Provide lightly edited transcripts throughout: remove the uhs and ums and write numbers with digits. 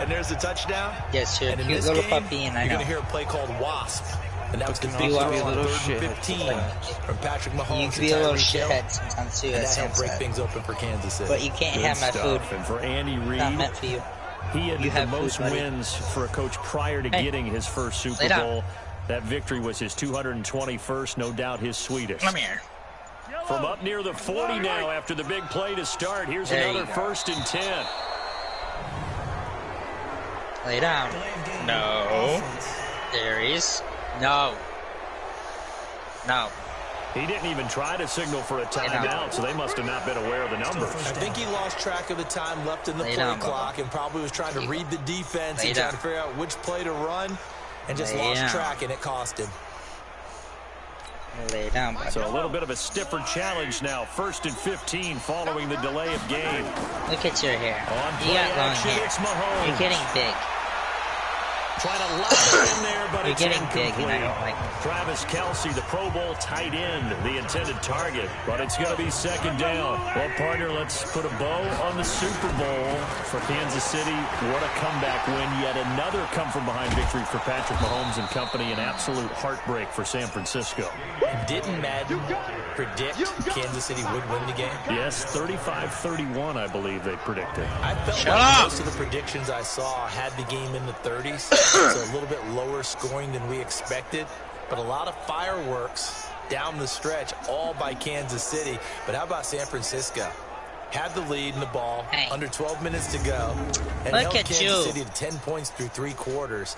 And there's the touchdown. Yes, sir. And in Cute this little game, puppy, and I you're know. going to hear a play called Wasp. And that was the big You throw be a on little 3rd and shithead. 15 from Patrick Mahomes. You can be a little shithead sometimes too. And that helped break things open for Kansas City. But you can't have my food. And for Andy Reid, Not meant for you. he had You the have most food, buddy. wins for a coach prior to getting his first Super Bowl. That victory was his 221st, no doubt his sweetest. Come here. From up near the 40 now after the big play to start. Here's There another 1st and 10. Lay down. No. There he is. No. No. He didn't even try to signal for a timeout, so they must have not been aware of the numbers. I think he lost track of the time left in the play clock and probably was trying to read the defense and trying to figure out which play to run and just lost track, and it cost him. Lay down, buddy. So a little bit of a stiffer challenge now. 1st and 15 following the delay of game. Look at your hair. On You play got long action, hair. it's Mahomes. You're getting big. Trying to lock it in there, but You're it's getting incomplete. big, and I don't like it. Travis Kelce, the Pro Bowl tight end, the intended target. But it's going to be 2nd down. Well, partner, let's put a bow on the Super Bowl for Kansas City. What a comeback win. Yet another come-from-behind victory for Patrick Mahomes and company. An absolute heartbreak for San Francisco. Didn't Madden predict Kansas City would win the game? Yes, 35-31, I believe they predicted. I felt like most of the predictions I saw had the game in the 30s, so a little bit lower scoring than we expected, but a lot of fireworks down the stretch, all by Kansas City. But how about San Francisco? Had the lead in the ball, under 12 minutes to go, and held Kansas City to 10 points through 3 quarters.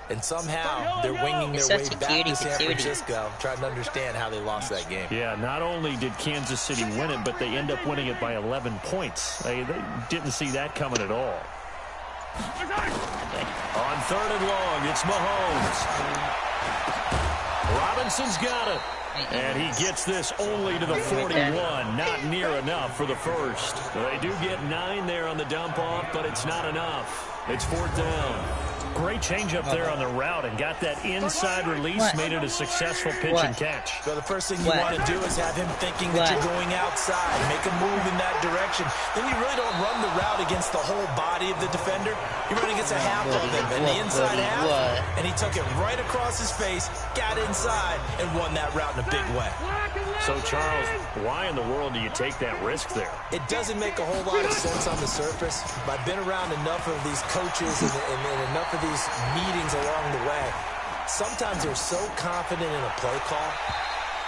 And somehow they're winging their way back to San Francisco, trying to understand how they lost that game. Yeah, not only did Kansas City win it, but they end up winning it by 11 points. They didn't see that coming at all. On 3rd and long, it's Mahomes. Robinson's got it. And he gets this only to the 41. Not near enough for the first. They do get 9 there on the dump-off, but it's not enough. It's 4th down. Great change up there on the route and got that inside release, made it a successful pitch and catch. So the first thing you want to do is have him thinking that you're going outside, make a move in that direction. Then you really don't run the route against the whole body of the defender. You run against a half of them in the inside half, and he took it right across his face, got inside, and won that route in a big way. So, Charles, why in the world do you take that risk there? It doesn't make a whole lot of sense on the surface, but I've been around enough of these coaches and enough of these meetings along the way. Sometimes they're so confident in a play call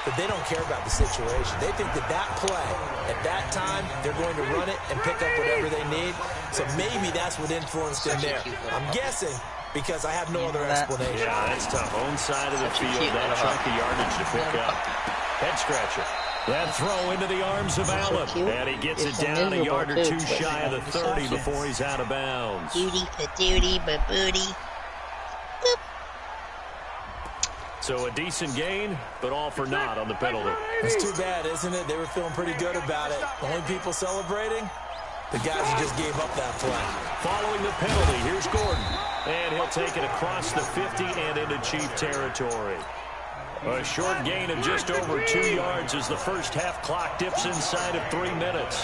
that they don't care about the situation. They think that that play, at that time, they're going to run it and pick up whatever they need. So maybe that's what influenced them there. I'm guessing because I have no other explanation. Yeah, that's tough. Own side of the field, that chunk of yardage to pick up. Head scratcher. That throw into the arms of Allen. And he gets it down a yard or 2 shy of the 30 before he's out of bounds. Duty for duty, but booty. Boop. So a decent gain, but all for naught on the penalty. It's too bad, isn't it? They were feeling pretty good about it. Only people celebrating? The guys who just gave up that play. Following the penalty, here's Gordon. And he'll take it across the 50 and into Chief territory. A short gain of just over 2 yards as the first half clock dips inside of 3 minutes.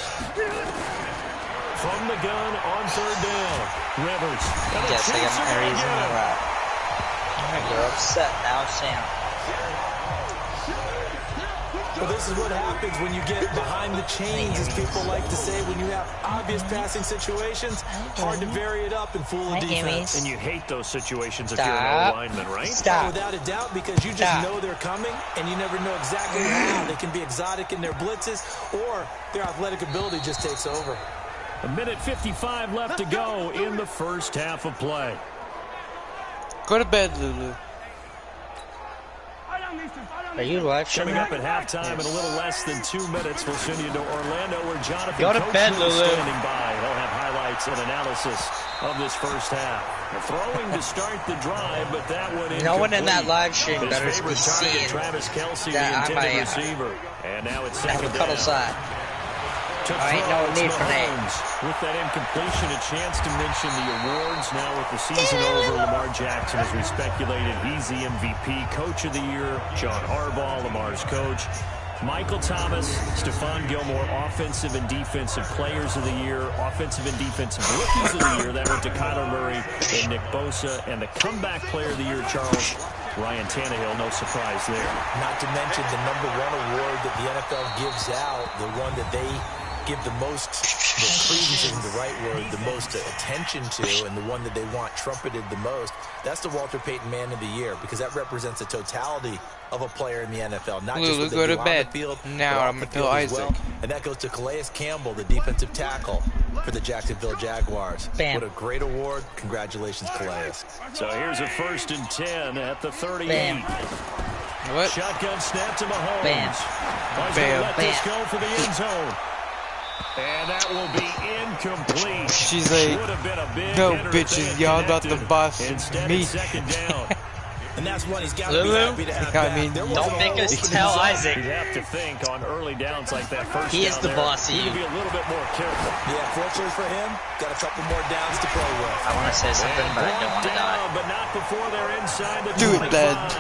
From the gun on 3rd down. Rivers. Yes, I got my reason on the route. You're upset now, Sam. Well, this is what happens when you get behind the chains, as people like to say. When you have obvious passing situations, hard to vary it up and fool a defense. And you hate those situations if you're an O-lineman, right? Stop. Without a doubt, because you just know they're coming, and you never know exactly how. They can be exotic in their blitzes, or their athletic ability just takes over. 1:55 left to go in the first half of play. Go to bed, Lulu. Are you watching? Coming up at halftime in a little less than 2 minutes, we'll send you to Orlando, where Jonathan Go to bed, Coachman is Lulu. standing by. He'll have highlights and analysis of this first half. Throwing to start the drive, but that one incomplete. No one in that live stream His better be favorite target, seeing Travis Kelce, the that intended receiver. And now it's second down. cuddle side. I ain't no need for that. With that incompletion, a chance to mention the awards. Now with the season over, Lamar Jackson, as we speculated, he's the MVP, Coach of the Year. John Harbaugh, Lamar's coach. Michael Thomas, Stephon Gilmore, offensive and defensive players of the year, offensive and defensive rookies of the year. That went to Kyler Murray and Nick Bosa. And the comeback player of the year, Charles, Ryan Tannehill, no surprise there. Not to mention the #1 award that the NFL gives out, the one that they give the most, the credence isn't the right word, the most attention to, and the one that they want trumpeted the most. That's the Walter Payton Man of the Year, because that represents the totality of a player in the NFL, not just what they do on the field, now I'm going to tell Isaac. Well. And that goes to Calais Campbell, the defensive tackle for the Jacksonville Jaguars. Bam. What a great award. Congratulations, Calais. So here's a 1st and 10 at the 38. Bam. What? Shotgun snap to Mahomes. Bam. Bam. Let this go for the end zone. And that will be incomplete. She's like, no bitches, y'all about to boss me. Second down. And that's what he's got to be happy to have back. I mean, Don't make us tell Isaac. You'd have to think on early downs like that first He is the boss. He can be a little bit more careful. Yeah, fortunately for him, got a couple more downs to play with. I want to say something, but I don't want to die. But not before they're inside the do it, 25. Dad.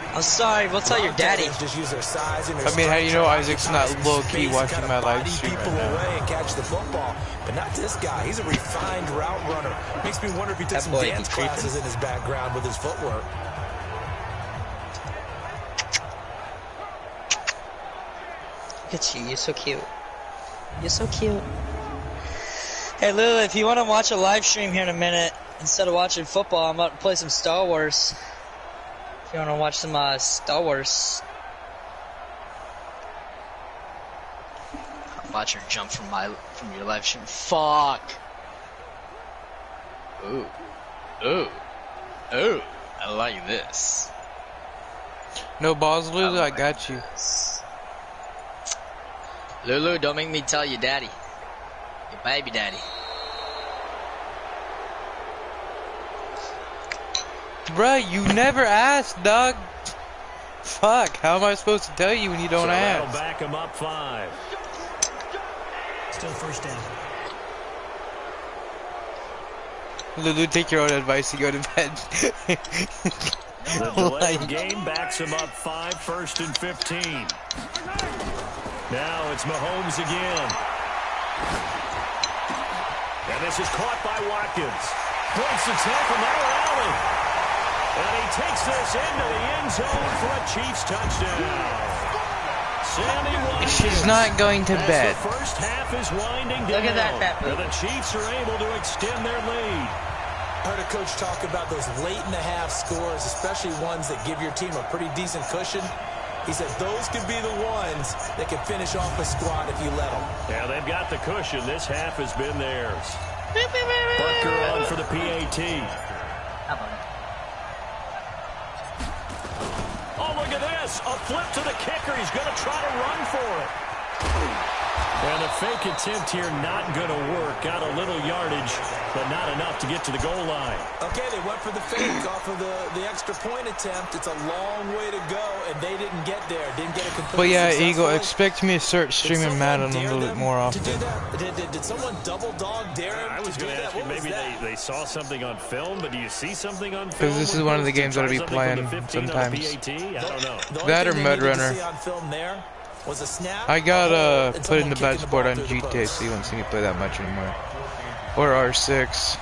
I'm sorry, we'll tell your daddy. Just use their size and their I mean, how do you know strength Isaac's not low-key space, watching kinda my live body stream people right now? away and catch the football. But not this guy. He's a refined route runner. Makes me wonder if he took That some boy dance be creeping. classes in his background with his footwork. Look at you, you're so cute. You're so cute. Hey Lily, if you want to watch a live stream here in a minute, instead of watching football, I'm about to play some Star Wars. If you want to watch some Star Wars. Watch her jump from your live stream. Fuck. Ooh. Ooh. Ooh. I like this. No balls, Lulu, I got you. Lulu, don't make me tell you daddy. Your baby daddy. Bruh, you never asked, dog. Fuck, how am I supposed to tell you when you don't So that'll ask? back him up 5. Still 1st down. Lulu, take your own advice and go to bed. The delay of game backs him up 5, 1st and 15. Now it's Mahomes again. And this is caught by Watkins. Breaks the tackle, now Allen. And he takes this into the end zone for a Chiefs touchdown. Sammy Watkins. She's not going to bed. As the first half is winding down. Look at that, And the Chiefs are able to extend their lead. Heard a coach talk about those late-in-the-half scores, especially ones that give your team a pretty decent cushion. He said those could be the ones that can finish off a squad if you let them. Yeah, they've got the cushion. This half has been theirs. Butker on for the PAT. How about it? Oh, look at this. A flip to the kicker. He's going to try to run for it. And a fake attempt here not going to work. Got a little yardage, but not enough to get to the goal line. Okay, they went for the fake off of the extra point attempt. It's a long way to go, and they didn't get there. Didn't get a complete. But yeah, Eagle, successfully. expect me to start streaming Madden a little bit more To do often. that? Did someone double dog dare him? I was to do going to that? ask you, What was maybe that? they saw something on film, but do you see something on film? Because this is one of the games that I'll be playing sometimes. I don't know. The only That or thing they Mud needed to Runner. see on film there was a snap, I got a hold, and put in the someone bad kicking sport ball on through the GTA, post. so you won't see me play that much anymore. Or R6.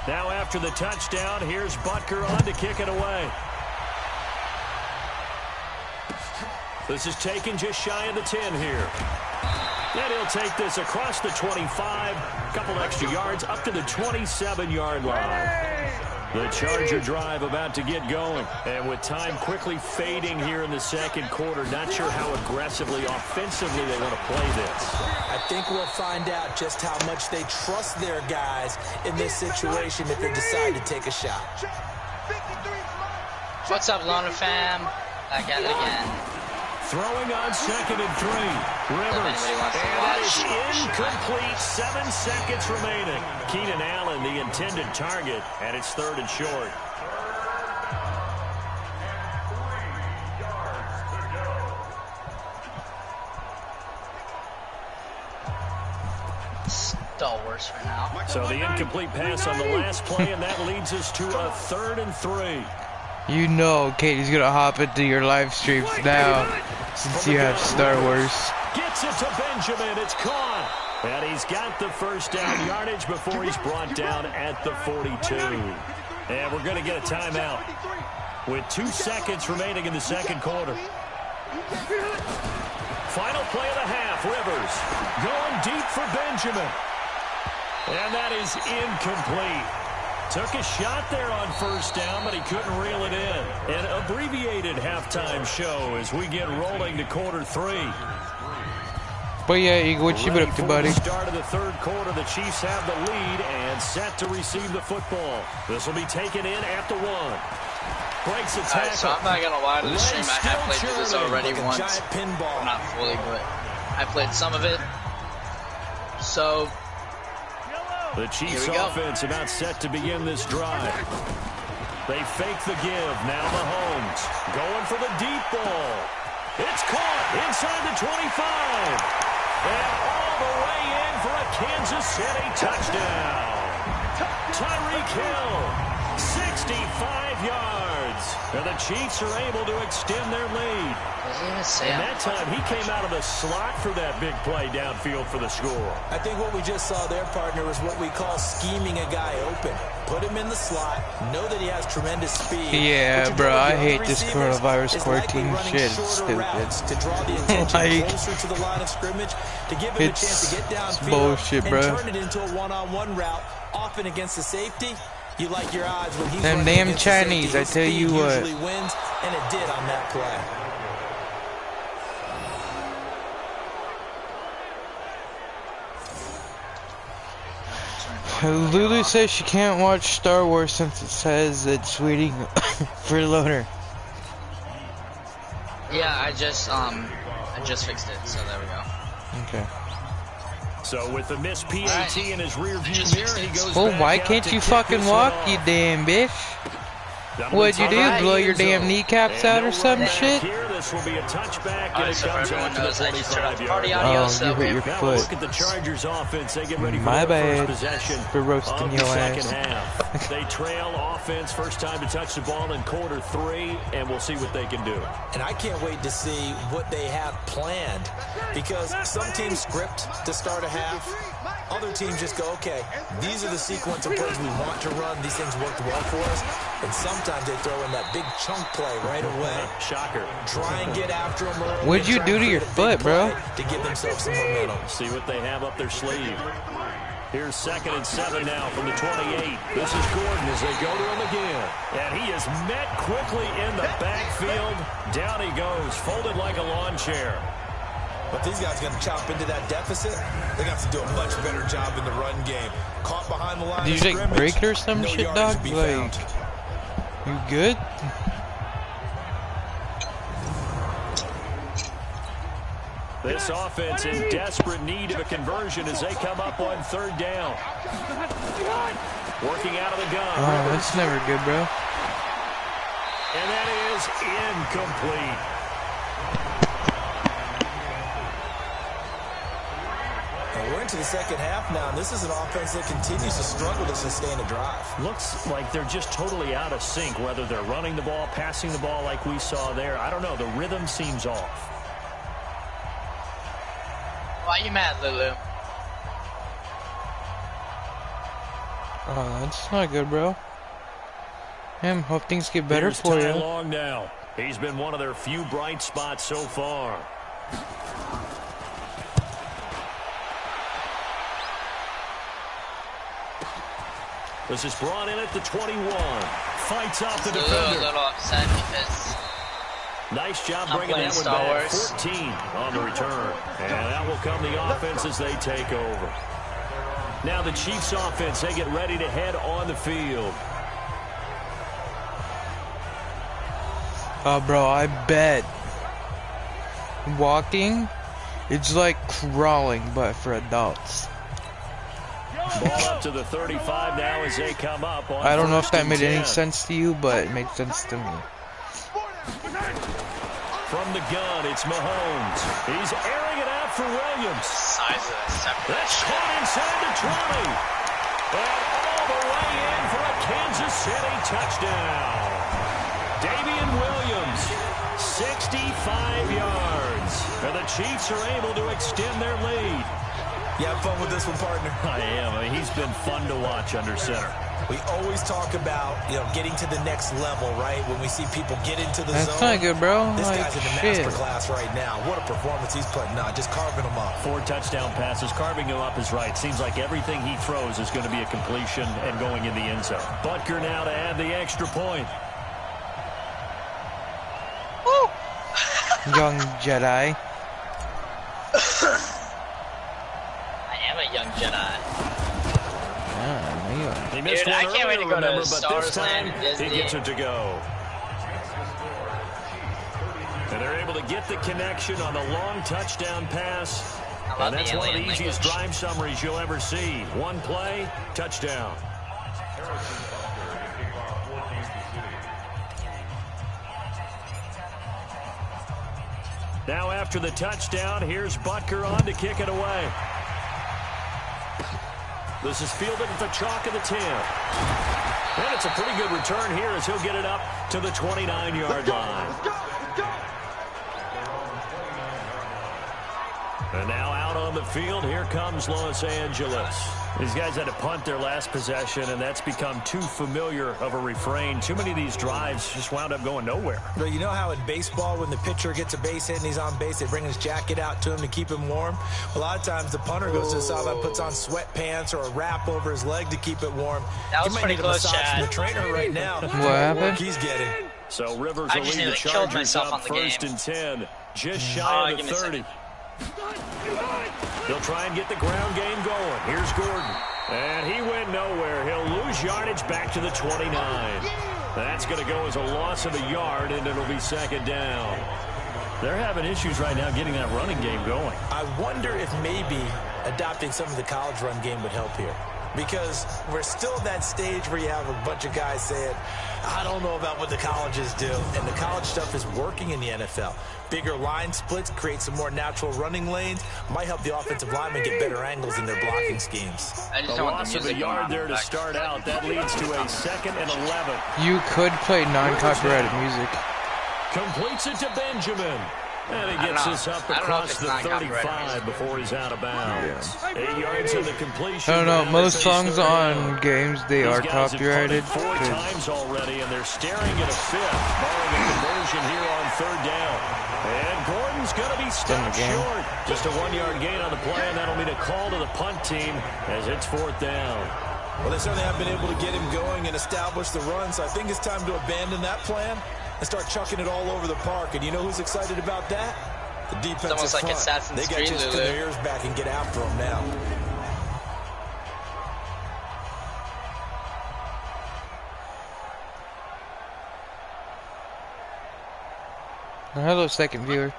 Now after the touchdown, here's Butker on to kick it away. This is taken just shy of the 10 here. And he'll take this across the 25, a couple extra yards, up to the 27-yard line. The Charger drive about to get going. And with time quickly fading here in the second quarter, not sure how aggressively, offensively they want to play this. I think we'll find out just how much they trust their guys in this situation if they decide to take a shot. What's up, Loner fam? Back at it again. Throwing on 2nd and 3. Rivers. If anybody wants to And it is watch. incomplete. 7 seconds remaining. Keenan Allen, the intended target, and it's 3rd and short. Star Wars for now. So the incomplete pass on the last play, and that leads us to a 3rd and 3. You know Katie's gonna hop into your live streams now, since you have Star Wars. Gets it to Benjamin, it's caught. And he's got the first down yardage before he's brought down at the 42. And we're gonna get a timeout with 2 seconds remaining in the second quarter. Final play of the half, Rivers going deep for Benjamin. And that is incomplete. Took a shot there on first down, but he couldn't reel it in. An abbreviated halftime show as we get rolling to quarter 3. But yeah, Eagle, what you been up to, buddy? Start of the third quarter, the Chiefs have the lead and set to receive the football. This will be taken in at the 1. Breaks a tackle. So I'm not gonna lie to the stream. I have played through this already once. Giant pinball. Not fully, but I played some of it. So the Chiefs offense about set to begin this drive. They fake the give. Now Mahomes going for the deep ball. It's caught inside the 25. And all the way in for a Kansas City touchdown. Tyreek Hill, 65 yards. And the Chiefs are able to extend their lead. And that time, he came out of the slot for that big play downfield for the score. I think what we just saw there, partner, was what we call scheming a guy open. Put him in the slot, know that he has tremendous speed. Yeah, bro, I hate this coronavirus quarantine shit. It's stupid. To draw the attention closer to the line of scrimmage, to give him a chance to get downfield bullshit, bro. and turn it into a one-on-one route, often against the safety. You like your odds when he's them damn Chinese, I tell you what. Usually wins, and it did on that play. Lulu says she can't watch Star Wars since it says it's waiting for loader. yeah, I just fixed it, so there we go. Okay. So with the missed PAT in his rear view mirror, he goes Well, back why out can't to you kick fucking this walk, one you off. damn bitch? What'd you do, blow your damn kneecaps out or some shit? Here, this will be a touchback, Alright, and it so for comes everyone out to the knows, I just turned off the 45-yard party line. audio, Oh, so you hit your Now we'll foot. look at the Chargers offense. They get ready for My their bad. first possession For roasting of the your second ass. half. They trail offense, first time to touch the ball in quarter 3, and we'll see what they can do. And I can't wait to see what they have planned, because some teams script to start a half. Other teams just go, okay, these are the sequence of plays we want to run. These things worked well for us. And sometimes they throw in that big chunk play right away. Shocker. Try and get after them early. What'd you do to your foot, bro? To give themselves some momentum. See what they have up their sleeve. Here's 2nd and 7 now from the 28. This is Gordon as they go to him again. And he is met quickly in the backfield. Down he goes, folded like a lawn chair. But these guys are going to chop into that deficit. They're going to have to do a much better job in the run game. Caught behind the line Did of you like scrimmage, break it or some no shit, yardage dog? to be Like, found. you good? This offense in desperate need of a conversion as they come up on 3rd down. Working out of the gun. Oh, that's never good, bro. And that is incomplete. And we're into the second half now, and this is an offense that continues to struggle to sustain a drive. Looks like they're just totally out of sync, whether they're running the ball, passing the ball like we saw there. I don't know. The rhythm seems off. Why are you mad, Lulu? That's not good, bro. Damn, hope things get better Here's for Ty you. Long now. He's been one of their few bright spots so far. This is brought in at the 21. Fights off the defender. A little upset because Nice job I'm bringing playing that one Star back. Wars. 14 on the return. And that will come the offense as they take over. Now the Chiefs offense, they get ready to head on the field. Bro, I bet walking, it's like crawling, but for adults. Ball up to the 35 now as they come up on I don't know if 1st that and made 10. any sense to you, but it makes sense to me. From the gun, it's Mahomes. He's airing it out for Williams. Size of that separate. That's caught inside the 20. And all the way in for a Kansas City touchdown. Damian Williams, 65 yards. And the Chiefs are able to extend their lead. You have fun with this one, partner? I am. I mean, he's been fun to watch under center. We always talk about, getting to the next level, right? When we see people get into the zone. That's not good, bro. This like, guy's in the master class right now. What a performance he's putting on, just carving them up. 4 touchdown passes. Carving him up is right. Seems like everything he throws is going to be a completion and going in the end zone. Butker now to add the extra point. Woo! Young Jedi. I am a young Jedi. He missed Dude, one I can't wait to earlier, go to remember, but this Stars time Land Disney. he gets it to go. And they're able to get the connection on the long touchdown pass. And that's one of the easiest drive summaries you'll ever see. One play, touchdown. Now after the touchdown, here's Butker on to kick it away. This is fielded at the chalk of the 10. And it's a pretty good return here as he'll get it up to the 29-yard line. And now out on the field, here comes Los Angeles. These guys had to punt their last possession, and that's become too familiar of a refrain. Too many of these drives just wound up going nowhere. But you know how in baseball, when the pitcher gets a base hit and he's on base, they bring his jacket out to him to keep him warm? A lot of times the punter goes to the sideline, puts on sweatpants or a wrap over his leg to keep it warm. That was you might pretty need close, a massage Chad. from the trainer right now. What happened? He's getting. So Rivers I will just lead the nearly killed Chargers myself up on the 1st game. and 10. Just shy of give the me a 30. They'll try and get the ground game going. Here's Gordon. And he went nowhere. He'll lose yardage back to the 29. That's going to go as a loss of a yard, and it'll be 2nd down. They're having issues right now getting that running game going. I wonder if maybe adopting some of the college run game would help here. Because we're still at that stage where you have a bunch of guys saying, I don't know about what the colleges do. And the college stuff is working in the NFL. Bigger line splits, create some more natural running lanes, might help the offensive linemen get better angles in their blocking schemes. I just A don't want loss the of a music going yard on there in to the back. start out. That leads to a 2nd and 11. You could play non-copyrighted music. Completes it to Benjamin. And he gets this up across the 35 before he's out of bounds. 8 yards of the completion. I don't know. Most songs on games, they are copyrighted. 4 times already, and they're staring at a 5th, barring a conversion here on 3rd down. And Gordon's going to be stopped short. Just a 1-yard gain on the play, and that'll mean a call to the punt team as it's 4th down. Well, they certainly have been able to get him going and establish the run, so I think it's time to abandon that plan and start chucking it all over the park. And you know who's excited about that? The defensive almost like front. Assassin's They got Creed, to spin Lulu. their ears back and get after him now. Hello, second viewer.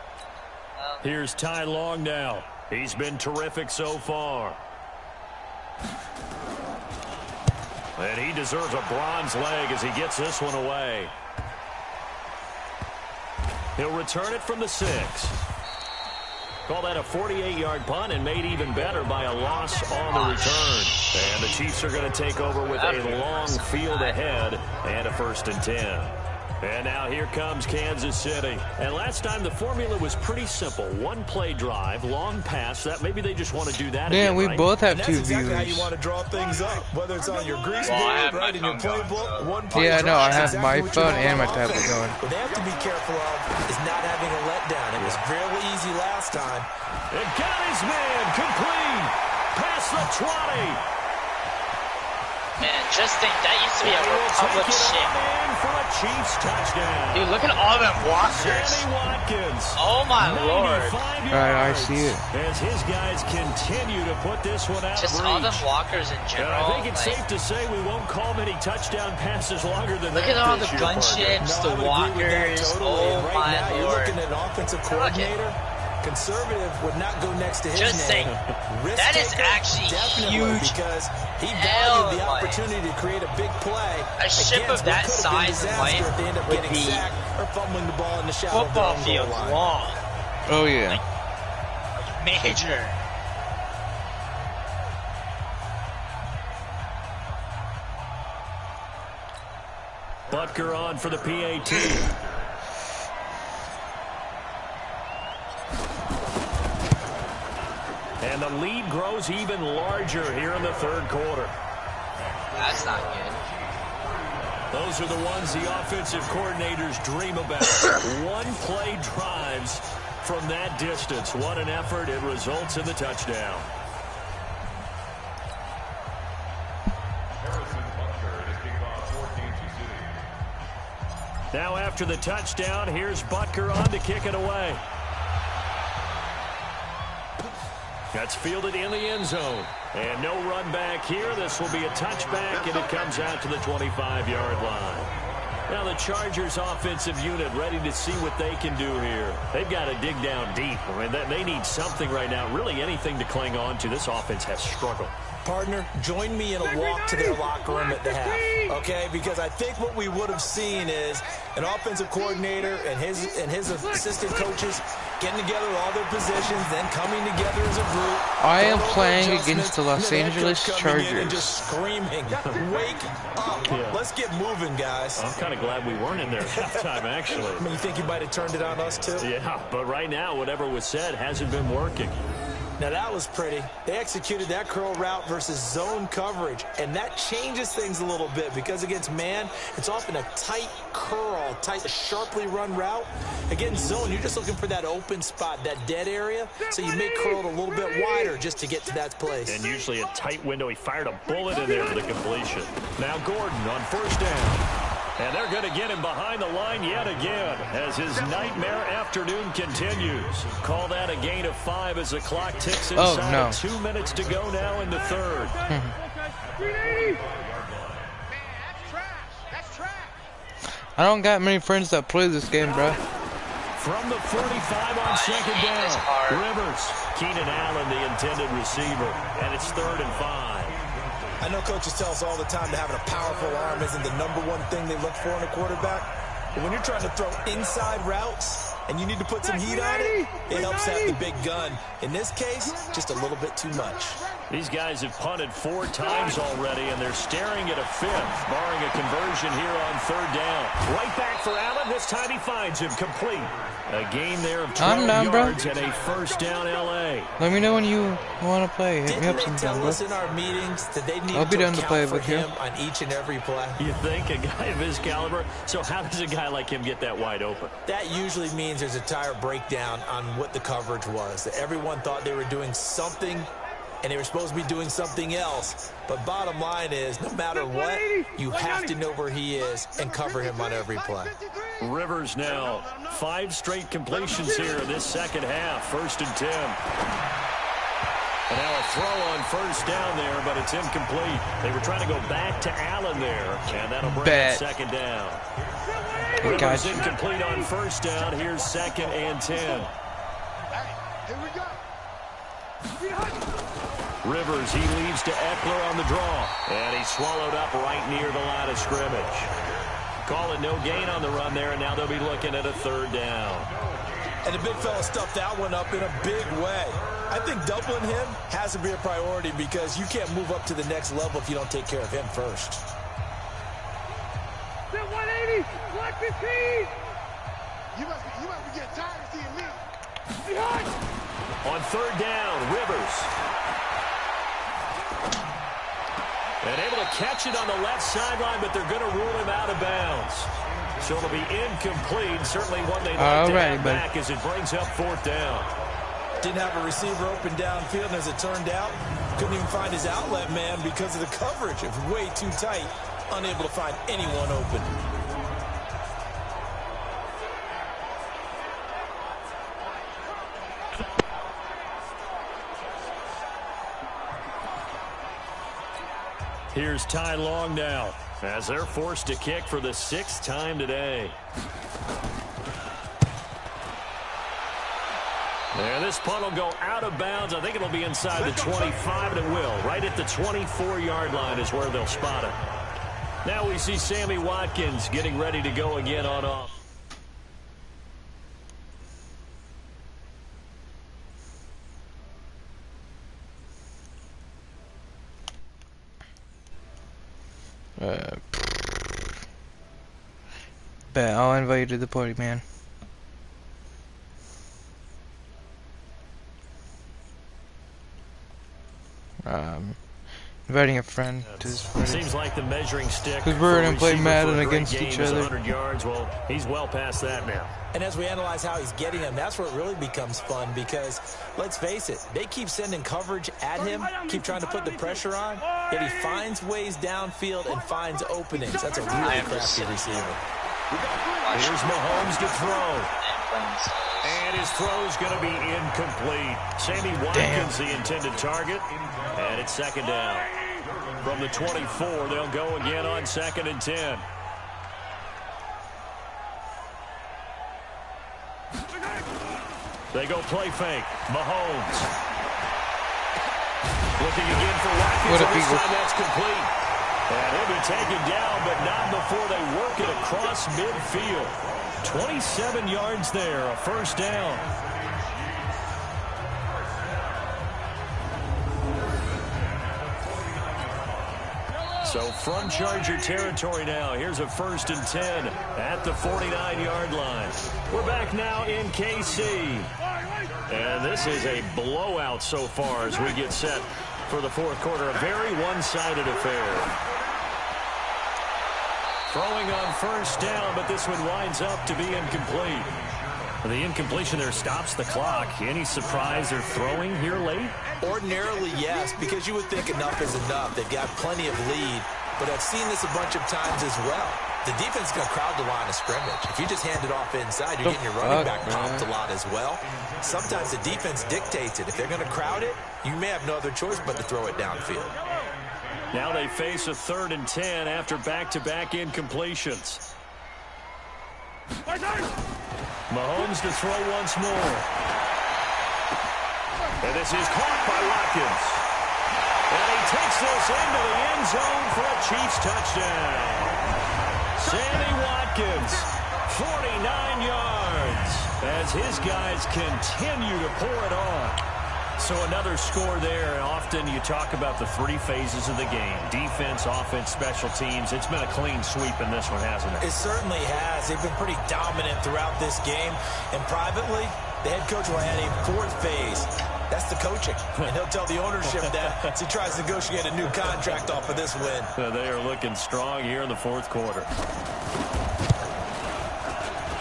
Here's Ty Long now. He's been terrific so far. And he deserves a bronze leg as he gets this one away. He'll return it from the 6. Call that a 48-yard punt, and made even better by a loss on the return. And the Chiefs are going to take over with a long field ahead and a 1st and 10. And now here comes Kansas City. And last time the formula was pretty simple. 1-play drive, long pass. That maybe they just want to do that Yeah, again, we right? both have And 2 that's exactly how views. you want to draw things up, whether it's on your grease Well, I board, have right, my in your phone going, playbook. so. One play Yeah, no, drive I is have exactly my what you phone want and my on tablet offense. going. What they have to be careful of is not having a letdown. It was real easy last time. It got his man complete. Past the 20. Man, just think, that used to be a He will Republic take it shit. up and for a Chiefs touchdown. Dude, look at all them walkers. Sammy Watkins. Oh my lord. 95 Alright, I yards see it. As his guys continue to put this one out Just of all them reach. walkers in And general. I think it's like, safe to say we won't call many touchdown passes longer than look that at all this the year, gunships, No, the I would agree with that walkers. totally. Oh And right my now, you're lord. looking at an offensive coordinator. Conservative would not go next to his Just name. saying, Risk that is taker, actually definitely, huge. because he Hell, valued the like, opportunity to create a big play. a ship against of that what could have been size and disaster length if they end up would getting be sacked or fumbling the ball in the shadow of their Football own field goal line. long. Oh, yeah. Major. Butker on for the PAT. And the lead grows even larger here in the third quarter. That's not good. Those are the ones the offensive coordinators dream about. One-play drives from that distance. What an effort. It results in the touchdown. Now after the touchdown, here's Butker on to kick it away. That's fielded in the end zone. And no run back here. This will be a touchback, and it comes out to the 25-yard line. Now the Chargers offensive unit ready to see what they can do here. They've got to dig down deep. I mean, they need something right now, really anything to cling on to. This offense has struggled. Partner, join me in a walk to their locker room at the half, okay? Because I think what we would have seen is an offensive coordinator and his assistant coaches getting together all their positions, then coming together as a group. I am playing against the Los Angeles Chargers. And just screaming, wake up. Yeah. Let's get moving, guys. I'm kind of glad we weren't in there at halftime, actually. I mean, you think you might have turned it on us, too? Yeah, but right now, whatever was said hasn't been working. Now, that was pretty. They executed that curl route versus zone coverage, and that changes things a little bit because against man, it's often a tight curl, tight, sharply run route. Against zone, you're just looking for that open spot, that dead area, so you may curl it a little bit wider just to get to that place. And usually a tight window. He fired a bullet in there for the completion. Now Gordon on first down. And they're going to get him behind the line yet again as his nightmare afternoon continues. Call that a gain of 5 as the clock ticks inside. 2 minutes to go now in the third. I don't got many friends that play this game, bro. From the 45 on second down, Rivers. Keenan Allen, the intended receiver. And it's 3rd and 5. I know coaches tell us all the time that having a powerful arm isn't the #1 thing they look for in a quarterback. But when you're trying to throw inside routes and you need to put some heat on it, it helps have the big gun. In this case, just a little bit too much. These guys have punted 4 times already, and they're staring at a 5th, barring a conversion here on 3rd down. Right back for Allen. This time he finds him complete. A gain there of 12 yards and a 1st down L.A. Let me know when you want to play. Hit me up Didn't they sometime, tell bro. us in our meetings that they need I'll be to down to play account for with you. him on each and every play? You think a guy of his caliber? So how does a guy like him get that wide open? That usually means there's a tire breakdown on what the coverage was. That everyone thought they were doing something, and they were supposed to be doing something else. But bottom line is, no matter what, you have to know where he is and cover him on every play. Rivers now 5 straight completions here in this second half. 1st and 10. And now a throw on 1st down there, but it's incomplete. They were trying to go back to Allen there, and that'll bring up 2nd down. Rivers incomplete on 1st down. Here's 2nd and 10. Here we go. Rivers, he leaves to Eckler on the draw. And he's swallowed up right near the line of scrimmage. Call it no gain on the run there, and now they'll be looking at a 3rd down. And the big fella stuffed that one up in a big way. I think doubling him has to be a priority because you can't move up to the next level if you don't take care of him first. 180, 115. You must be getting tired of seeing me. Behind. On 3rd down, Rivers. And able to catch it on the left sideline, but they're going to rule him out of bounds. So it'll be incomplete. Certainly one they like to have back as it brings up 4th down. Didn't have a receiver open downfield, and as it turned out, couldn't even find his outlet man because of the coverage. It was way too tight, unable to find anyone open. Here's Ty Long now as they're forced to kick for the 6th time today. And this punt will go out of bounds. I think it'll be inside the 25, and it will. Right at the 24-yard line is where they'll spot it. Now we see Sammy Watkins getting ready to go again on off. Bet I'll invite you to the party, man. Inviting a friend to this party. Seems like the measuring stick. Because we're gonna play Madden against each other. 100 yards. Well, he's well past that now. And as we analyze how he's getting them, that's where it really becomes fun because, let's face it, they keep sending coverage at him, keep trying to put the pressure on, yet he finds ways downfield and finds openings. That's a really crafty receiver. Here's Mahomes to throw. And his throw's going to be incomplete. Sammy Watkins, the intended target. And it's second down. From the 24, they'll go again on 2nd and 10. They go play fake. Mahomes. Looking again for Watkins. What a This beagle. time that's complete. And he'll be taken down, but not before they work it across midfield. 27 yards there, a first down. So from Charger territory now, here's a 1st and 10 at the 49-yard line. We're back now in KC. And this is a blowout so far as we get set for the 4th quarter. A very one-sided affair. Throwing on 1st down, but this one winds up to be incomplete. The incompletion there stops the clock. Any surprise they're throwing here late? Ordinarily, yes, because you would think enough is enough. They've got plenty of lead, but I've seen this a bunch of times as well. The defense is going to crowd the line of scrimmage. If you just hand it off inside, you're getting your running back popped a lot as well. Sometimes the defense dictates it. If they're going to crowd it, you may have no other choice but to throw it downfield. Now they face a 3rd and 10 after back-to-back incompletions. Mahomes to throw once more. And this is caught by Watkins. And he takes this into the end zone for a Chiefs touchdown. Sammy Watkins, 49 yards, as his guys continue to pour it on. So another score there, and often you talk about the 3 phases of the game. Defense, offense, special teams. It's been a clean sweep in this one, hasn't it? It certainly has. They've been pretty dominant throughout this game. And privately, the head coach will add a 4th phase. That's the coaching. And he'll tell the ownership that as he tries to negotiate a new contract off of this win. They are looking strong here in the 4th quarter.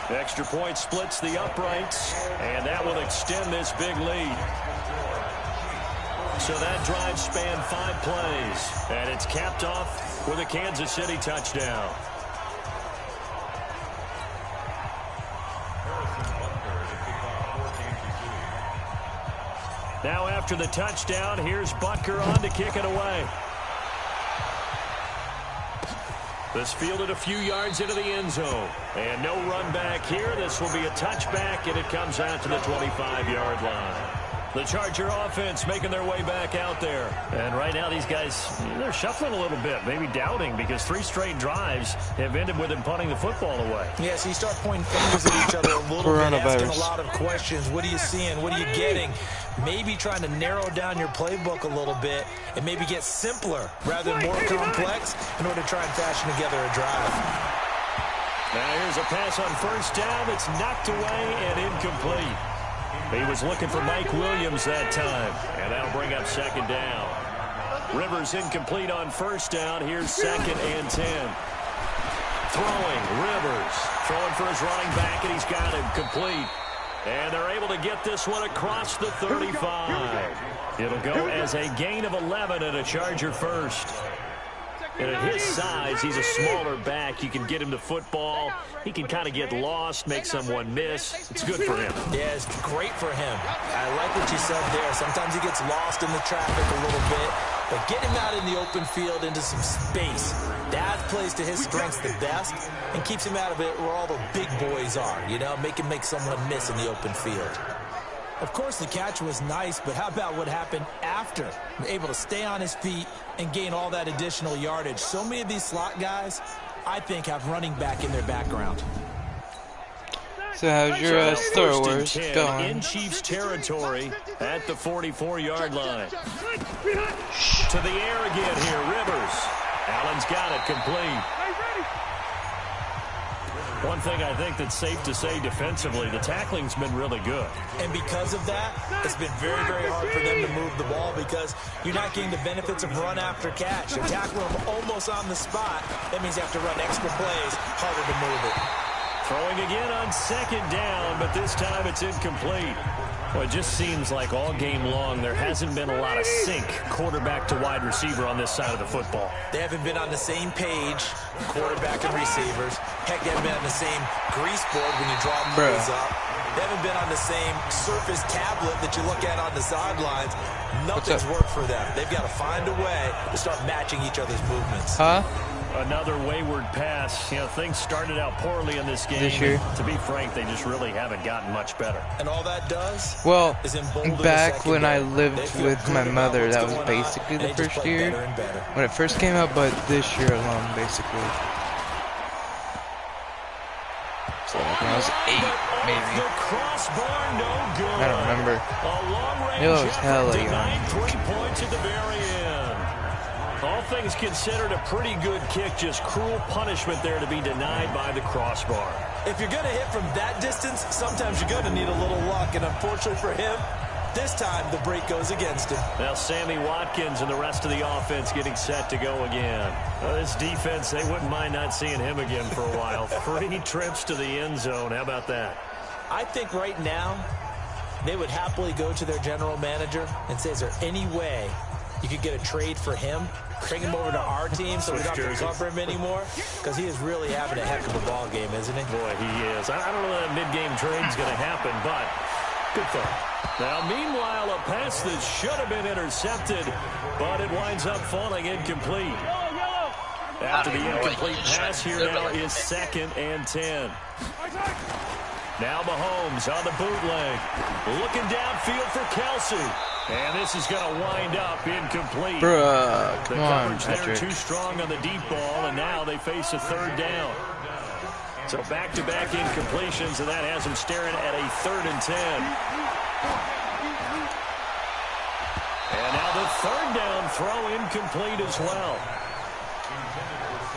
Extra point splits the uprights, and that will extend this big lead. So that drive spanned 5 plays, and it's capped off with a Kansas City touchdown. Now after the touchdown, here's Butker on to kick it away. This fielded a few yards into the end zone. And no run back here. This will be a touchback, and it comes out to the 25-yard line. The Charger offense making their way back out there. And right now these guys, they're shuffling a little bit, maybe doubting, because 3 straight drives have ended with them punting the football away. Yeah, so you start pointing fingers at each other a little bit, asking a lot of questions. What are you seeing? What are you getting? Maybe trying to narrow down your playbook a little bit and maybe get simpler rather than more complex in order to try and fashion together a drive. Now here's a pass on 1st down that's knocked away and incomplete. He was looking for Mike Williams that time, and that'll bring up 2nd down. Rivers incomplete on 1st down. Here's 2nd and 10. Throwing, Rivers. Throwing for his running back, and he's got him complete. And they're able to get this one across the 35. It'll go as a gain of 11 and a Charger first. And at his size, he's a smaller back. You can get him to football. He can kind of get lost, make someone miss. It's good for him. Yeah, it's great for him. I like what you said there. Sometimes he gets lost in the traffic a little bit, but get him out in the open field into some space. That plays to his strengths the best and keeps him out of it where all the big boys are, you know, make someone miss in the open field. Of course, the catch was nice, but how about what happened after? Able to stay on his feet and gain all that additional yardage. So many of these slot guys, I think, have running back in their background. So how's your Star Wars going? In Chiefs territory at the 44-yard line. To the air again here, Rivers. Allen's got it complete. One thing I think that's safe to say defensively, the tackling's been really good. And because of that, it's been very, very hard for them to move the ball because you're not getting the benefits of run after catch. You're tackling them almost on the spot. That means you have to run extra plays, harder to move it. Throwing again on second down, but this time it's incomplete. Well, it just seems like all game long there hasn't been a lot of sync quarterback to wide receiver on this side of the football. They haven't been on the same page, quarterback and receivers. Heck, they haven't been on the same grease board when you draw plays up. They haven't been on the same Surface tablet that you look at on the sidelines. Nothing's worked for them. They've got to find a way to start matching each other's movements. Another wayward pass. You know, things started out poorly in this game. This year. To be frank, they just really haven't gotten much better. And all that does is embolden the back when I secondary. lived They feel with good my about mother, what's that was going on, basically and the they just first play year. better and better. When it first came out, but this year alone, basically. So like when I was 8, maybe. The crossbar, no good. I don't remember. A long-range It was hella effort young. denied 3 points at the very end. All things considered, a pretty good kick. Just cruel punishment there to be denied by the crossbar. If you're going to hit from that distance, sometimes you're going to need a little luck. And unfortunately for him, this time the break goes against him. Now Sammy Watkins and the rest of the offense getting set to go again. This defense, they wouldn't mind not seeing him again for a while. 3 trips to the end zone. How about that? I think right now they would happily go to their general manager and say, is there any way you could get a trade for him? Bring him over to our team so we don't have to cover him anymore? Because he is really having a heck of a ball game, isn't he? Boy, he is. I don't know that mid-game trade's going to happen, but good thought. Now, meanwhile, a pass that should have been intercepted, but it winds up falling incomplete. After the incomplete pass, here now is 2nd and 10. Now Mahomes on the bootleg. Looking downfield for Kelsey. And this is going to wind up incomplete. Bruh, The come on, coverage there Patrick. too strong on the deep ball, and now they face a 3rd down. So back-to-back incompletions, and that has them staring at a 3rd and 10. And now the 3rd down throw incomplete as well.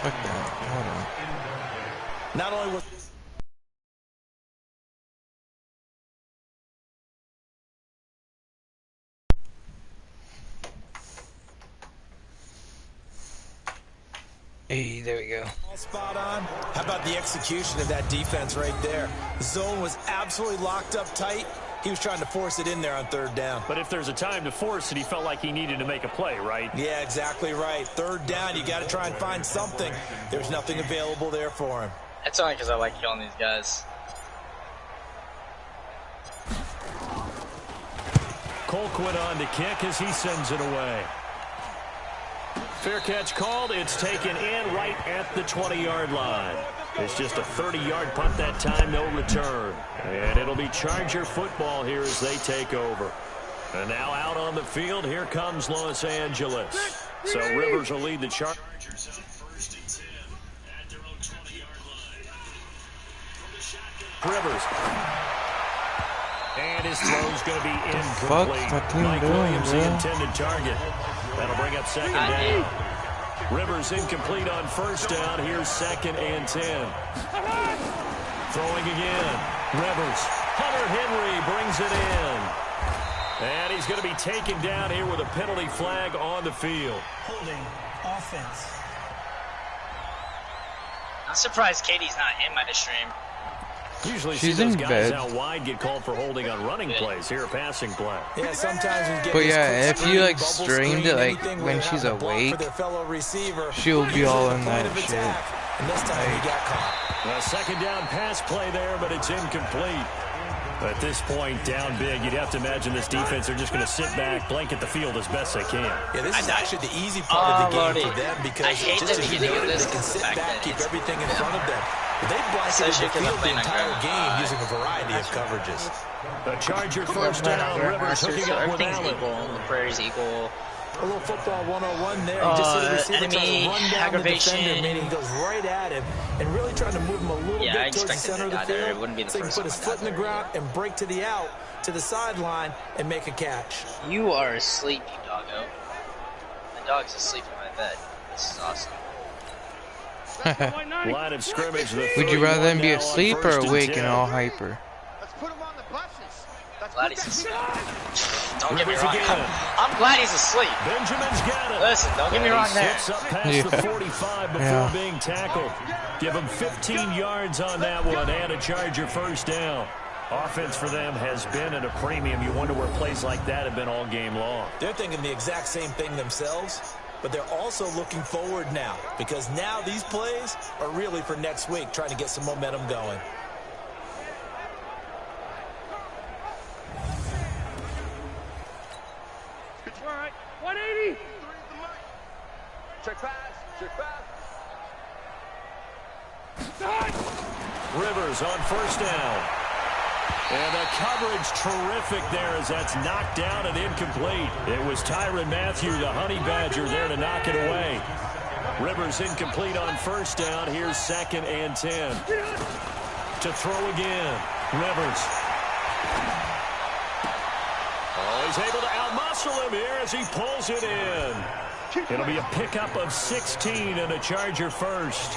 Fuck that. Hold on. Not only was Hey, there we go. all spot on, how about the execution of that defense right there? The zone was absolutely locked up tight. He was trying to force it in there on 3rd down. But if there's a time to force it, he felt like he needed to make a play, right? Yeah, exactly right. 3rd down, you got to try and find something. There's nothing available there for him. It's only because I like killing these guys. Colquitt on to kick as he sends it away. Fair catch called. It's taken in right at the 20-yard line. It's just a 30-yard punt that time, no return. And it'll be Charger football here as they take over. And now out on the field, here comes Los Angeles. So Rivers will lead the Chargers on 1st and 10 at their own 20-yard line. Rivers. And his throw's going to be incomplete. Mike Williams, the intended target. That'll bring up 2nd down. Rivers incomplete on 1st down. Here's 2nd and 10. Throwing again. Rivers. Hunter Henry brings it in. And he's going to be taken down here with a penalty flag on the field. Holding offense. I'm surprised Katie's not in my stream. Usually She's see those in guys bed. out wide get called for holding on running plays. Here, a passing play. Yeah, sometimes we get But this yeah, quick if you, screen, like, bubble streamed screen, it, like, anything when where she's they have to block awake, for their fellow receiver, she'll be all in point that of shit. attack. And this time he got caught. A 2nd down pass play there, but it's incomplete. At this point, down big, you'd have to imagine this defense are just going to sit back, blanket the field as best they can. Yeah, this is actually the easy part of the game for them because I hate just the as you beginning of noted, this they can sit fact back, that keep it's- everything in front of them. But they blanketed Especially the 'cause I'm field the playing on entire ground. game using a variety of coverages. The Charger 1st down, Rivers hooking up with Everything's Allen. equal. The prairie's equal. A little football 101 there. You just see the receiver trying enemy to run down the aggravation. defender, meaning he goes right at him and really trying to move him a little Yeah, I bit towards the expected center of the to die there. field. It wouldn't be the so he can first put his time I foot in the died there. ground and break to the out, to the sideline, and make a catch. You are asleep, you doggo. The dog's asleep in my bed. This is awesome. Line of scrimmage. Would you rather than be now on asleep or first and awake 10. and all hyper? Let's put him on the buses. Let's Glad put he's that asleep. Don't get me Rivers wrong. again. I'm glad he's asleep. Benjamin's got it. Listen, don't get me And wrong he there. slips up past the 45 before being tackled. Give him 15 yards on that one and a Charger first down. Offense for them has been at a premium. You wonder where plays like that have been all game long. They're thinking the exact same thing themselves, but they're also looking forward now because now these plays are really for next week, trying to get some momentum going. All right, 180. Check pass. Check pass. Rivers on first down. And the coverage terrific there as that's knocked down and incomplete. It was Tyrann Mathieu, the Honey Badger, there to knock it away. Rivers incomplete on first down. Here's 2nd and 10. To throw again. Rivers. Oh, he's able to outmuscle him here as he pulls it in. It'll be a pickup of 16 and a Charger first.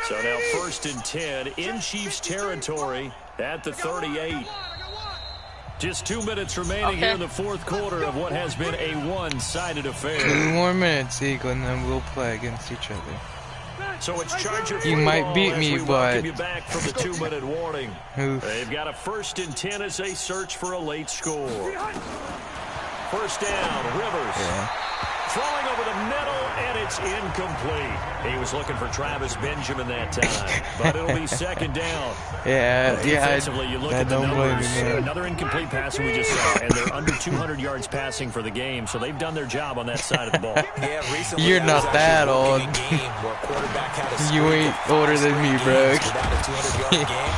So now 1st and 10 in Chiefs territory at the 38. Just 2 minutes remaining here in the 4th quarter of what has been a one-sided affair. 2 more minutes, Eagle, and then we'll play against each other. So it's Charger You might beat as me, we but- welcome you back from the 2-minute warning. Oof. They've got a 1st and 10 as they search for a late score. First down, Rivers. Yeah. Throwing over the middle, and it's incomplete. He was looking for Travis Benjamin that time, but it'll be 2nd down. Yeah, Defensively, you look at the don't blame numbers. me, man. Another incomplete pass we just saw, and they're under 200 yards passing for the game, so they've done their job on that side of the ball. Yeah, recently You're I not was that actually old. working a game where a quarterback had a You streak ain't of 5 older than me, straight bro. games without a 200-yard game.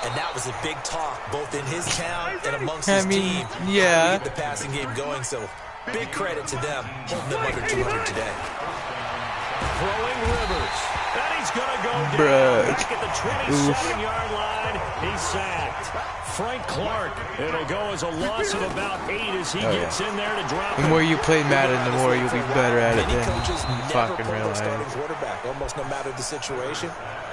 And that was a big talk, both in his town and amongst his team. yeah. How to get the passing game going, so big credit to them, holding them under 200 today. Throwing Rivers. And he's going to go down. Bruh. Back at the 27-yard line. He's sacked. Frank Clark. It'll go as a loss of about 8 as he gets in there to drop The it. more you play Madden, the more you'll be better at it Many than coaches you never fucking pull their starting realize. quarterback, almost no matter the situation.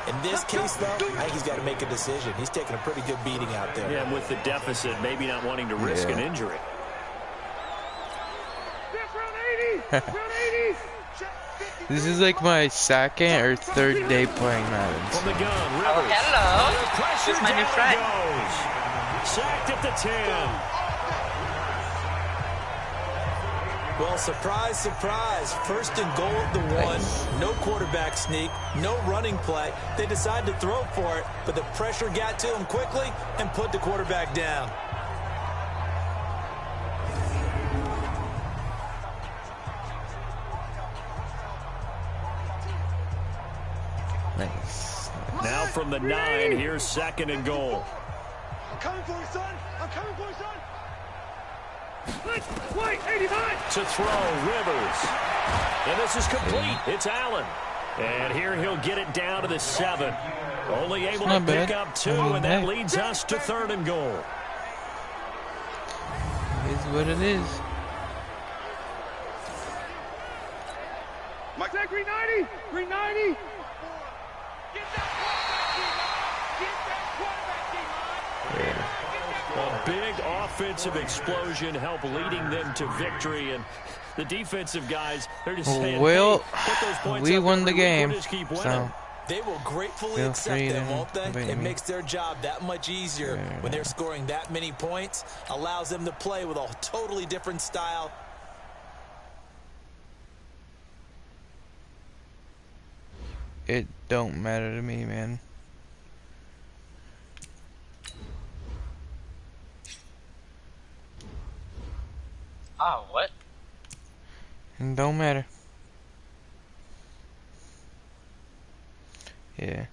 In this case, though, I think he's got to make a decision. He's taking a pretty good beating out there. Yeah, and with the deficit, maybe not wanting to risk an injury. This is like my 2nd or 3rd day playing Madden. From the gun, Oh, Rivers. hello. Under pressure, This is my new down friend. he goes. Sacked at the 10. Well, surprise, surprise. 1st and goal at the 1. No quarterback sneak. No running play. They decided to throw for it, but the pressure got to him quickly and put the quarterback down. Nice. Now from the 9, here's 2nd and goal. I'm coming for you, son. I'm coming for you, son. Wait, 89. To throw, Rivers. And this is complete. It's Allen. And here he'll get it down to the 7. Only able to Not bad. pick up 2, Not and that bad. leads us to 3rd and goal. It is what it is. Mike, that green 90. Green 90. Get that quarterback, D-line. Get that quarterback, D-line. A big offensive explosion helped leading them to victory, and the defensive guys, they're just saying, Well, hey, put those points we up won every the week, game, we'll just keep winning. so They will gratefully Feel accept free them, to won't they? debate It me. makes their job that much easier when they're scoring that many points, allows them to play with a totally different style. it don't matter to me, man. Oh, what? It don't matter. Yeah.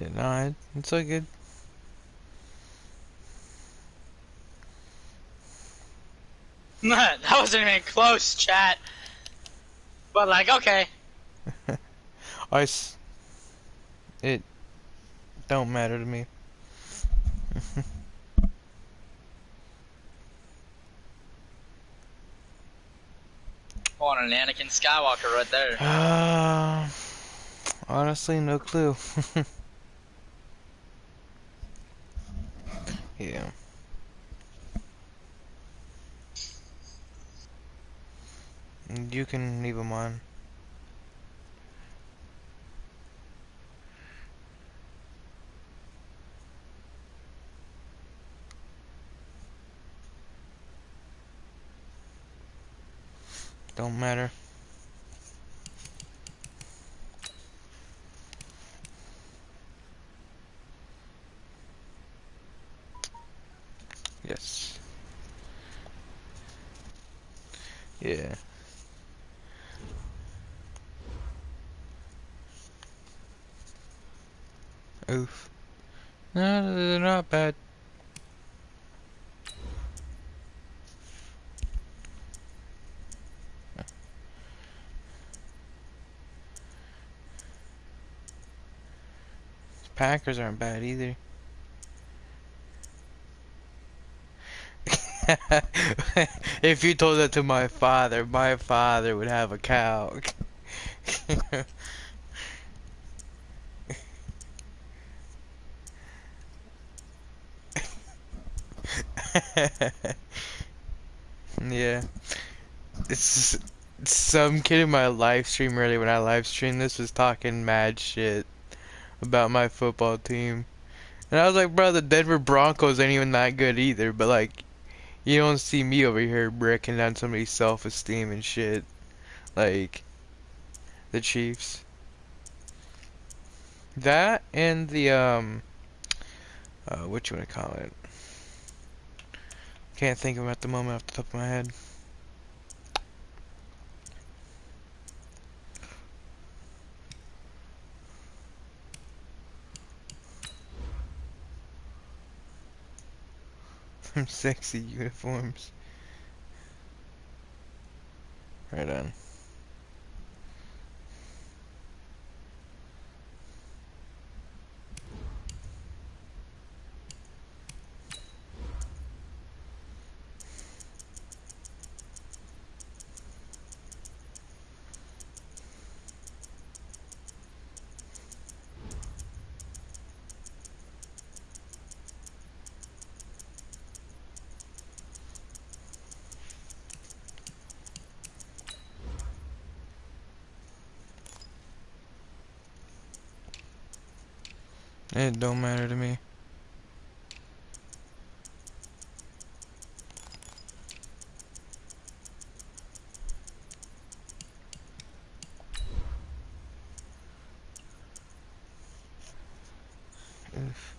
Yeah, no, it's so good. That wasn't even close, chat. But like, okay. It don't matter to me. Oh, an Anakin Skywalker right there. Honestly, no clue. Yeah. You can leave them on. Don't matter. Yes. Yeah. Oof. No, they're not bad. Packers aren't bad either. If you told that to my father would have a cow. Yeah. It's some kid in my live stream earlier when I live streamed this was talking mad shit about my football team. And I was like, bro, the Denver Broncos ain't even that good either, but like, you don't see me over here breaking down somebody's self-esteem and shit. Like, the Chiefs. That and the, what you wanna call it? Can't think of it at the moment off the top of my head. Some sexy uniforms. Right on. It don't matter to me. Oof.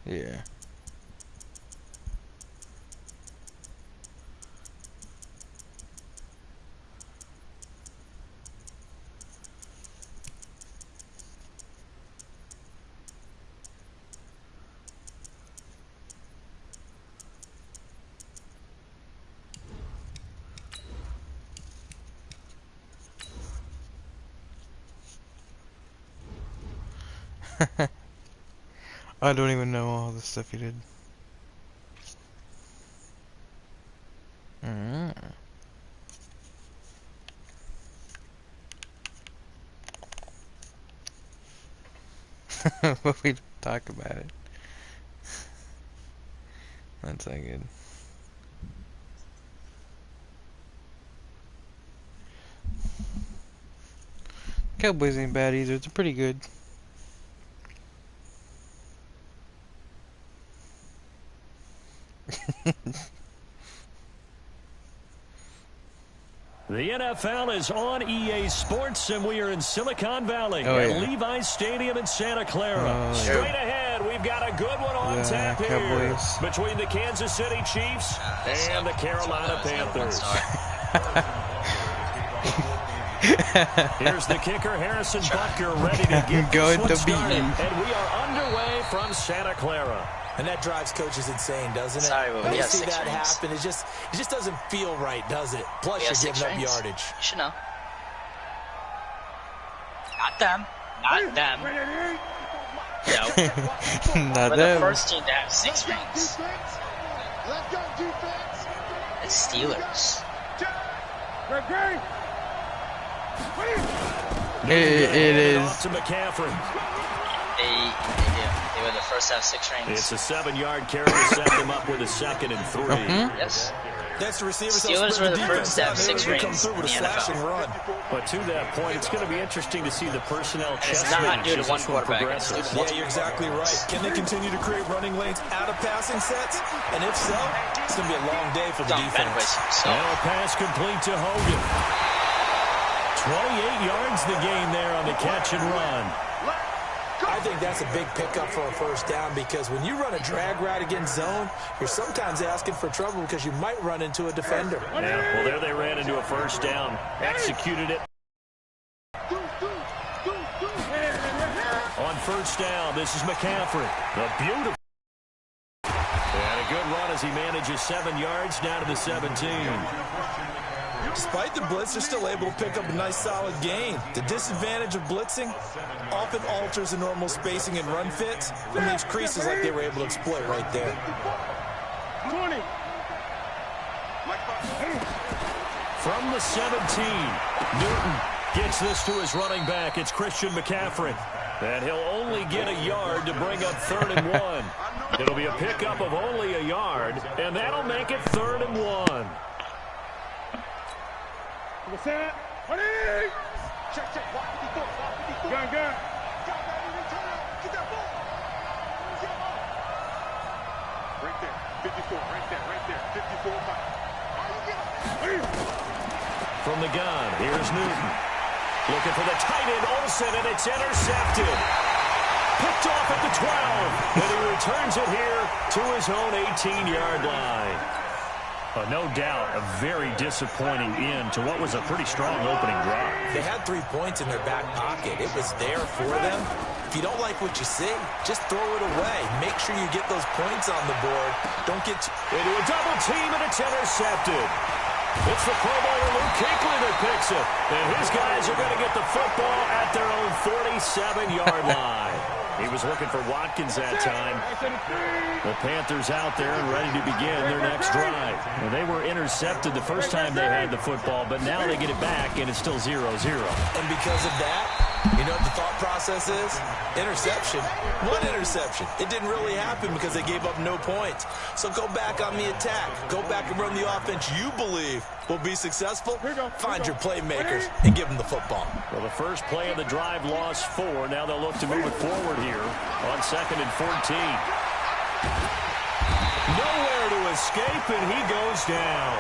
Yeah. I don't even know all the stuff you did. But we don't talk about it. That's not good. Cowboys ain't bad either. They're pretty good. The NFL is on EA Sports, and we are in Silicon Valley at Levi's Stadium in Santa Clara. Straight ahead, we've got a good one on tap here between the Kansas City Chiefs and the Carolina Panthers. Here's the kicker, Harrison Butker, ready to get Going this one to beat started. you. And we are underway from Santa Clara. And that drives coaches insane, doesn't it? Sorry, but when we you got see 6 that rings. happen, it just doesn't feel right, does it? Plus, We you're have 6 giving up rings. yardage. You should know. Not them. Not them. No. Not We're the them. first team to have 6 rings. Let's go, defense. The Steelers. It is. Off to McCaffrey. They were the first to have 6 rings. It's a 7-yard carry to set them up with a 2nd and 3. Yes. That's the receivers. Steelers were the first to have 6 Come rings through in with the a slashing NFL. run. But to that point, it's going to be interesting to see the personnel It's chess not match due to as one this one quarterback. It's due to progresses. Yeah, you're exactly right. Can they continue to create running lanes out of passing sets? And if so, it's going to be a long day for the defense. So, Now a pass complete to Hogan. 28 yards the gain there on the catch and run. I think that's a big pickup for a first down because when you run a drag route against zone, you're sometimes asking for trouble because you might run into a defender. Yeah, well, there they ran into a first down. Executed it. On first down, this is McCaffrey. A beautiful. And a good run as he manages 7 yards down to the 17. Despite the blitz, they're still able to pick up a nice solid gain. The disadvantage of blitzing often alters the normal spacing and run fits and leaves creases like they were able to exploit right there. 20. From the 17, Newton gets this to his running back. It's Christian McCaffrey. And he'll only get a yard to bring up 3rd and 1. It'll be a pickup of only a yard, and that'll make it 3rd and 1. Check, check. Gun. Get that ball. Right there. 54. Right there. 54. From the gun, here's Newton. Looking for the tight end, Olsen, and it's intercepted. Picked off at the 12, and he returns it here to his own 18-yard line. No doubt, a very disappointing end to what was a pretty strong opening drive. They had 3 points in their back pocket. It was there for them. If you don't like what you see, just throw it away. Make sure you get those points on the board. Don't get into a double team, and it's intercepted. It's the Pro Bowler Luke Kuechly that picks it. And his guys are going to get the football at their own 47-yard line. He was looking for Watkins that time. The Panthers out there and ready to begin their next drive. Well, they were intercepted the first time they had the football, but now they get it back, and it's still 0-0. And because of that, you know what the thought process is? Interception. One interception. It didn't really happen because they gave up no points. So go back on the attack. Go back and run the offense you believe will be successful. Find your playmakers and give them the football. Well, the first play of the drive lost 4. Now they'll look to move it forward here on 2nd and 14. Nowhere to escape, and he goes down.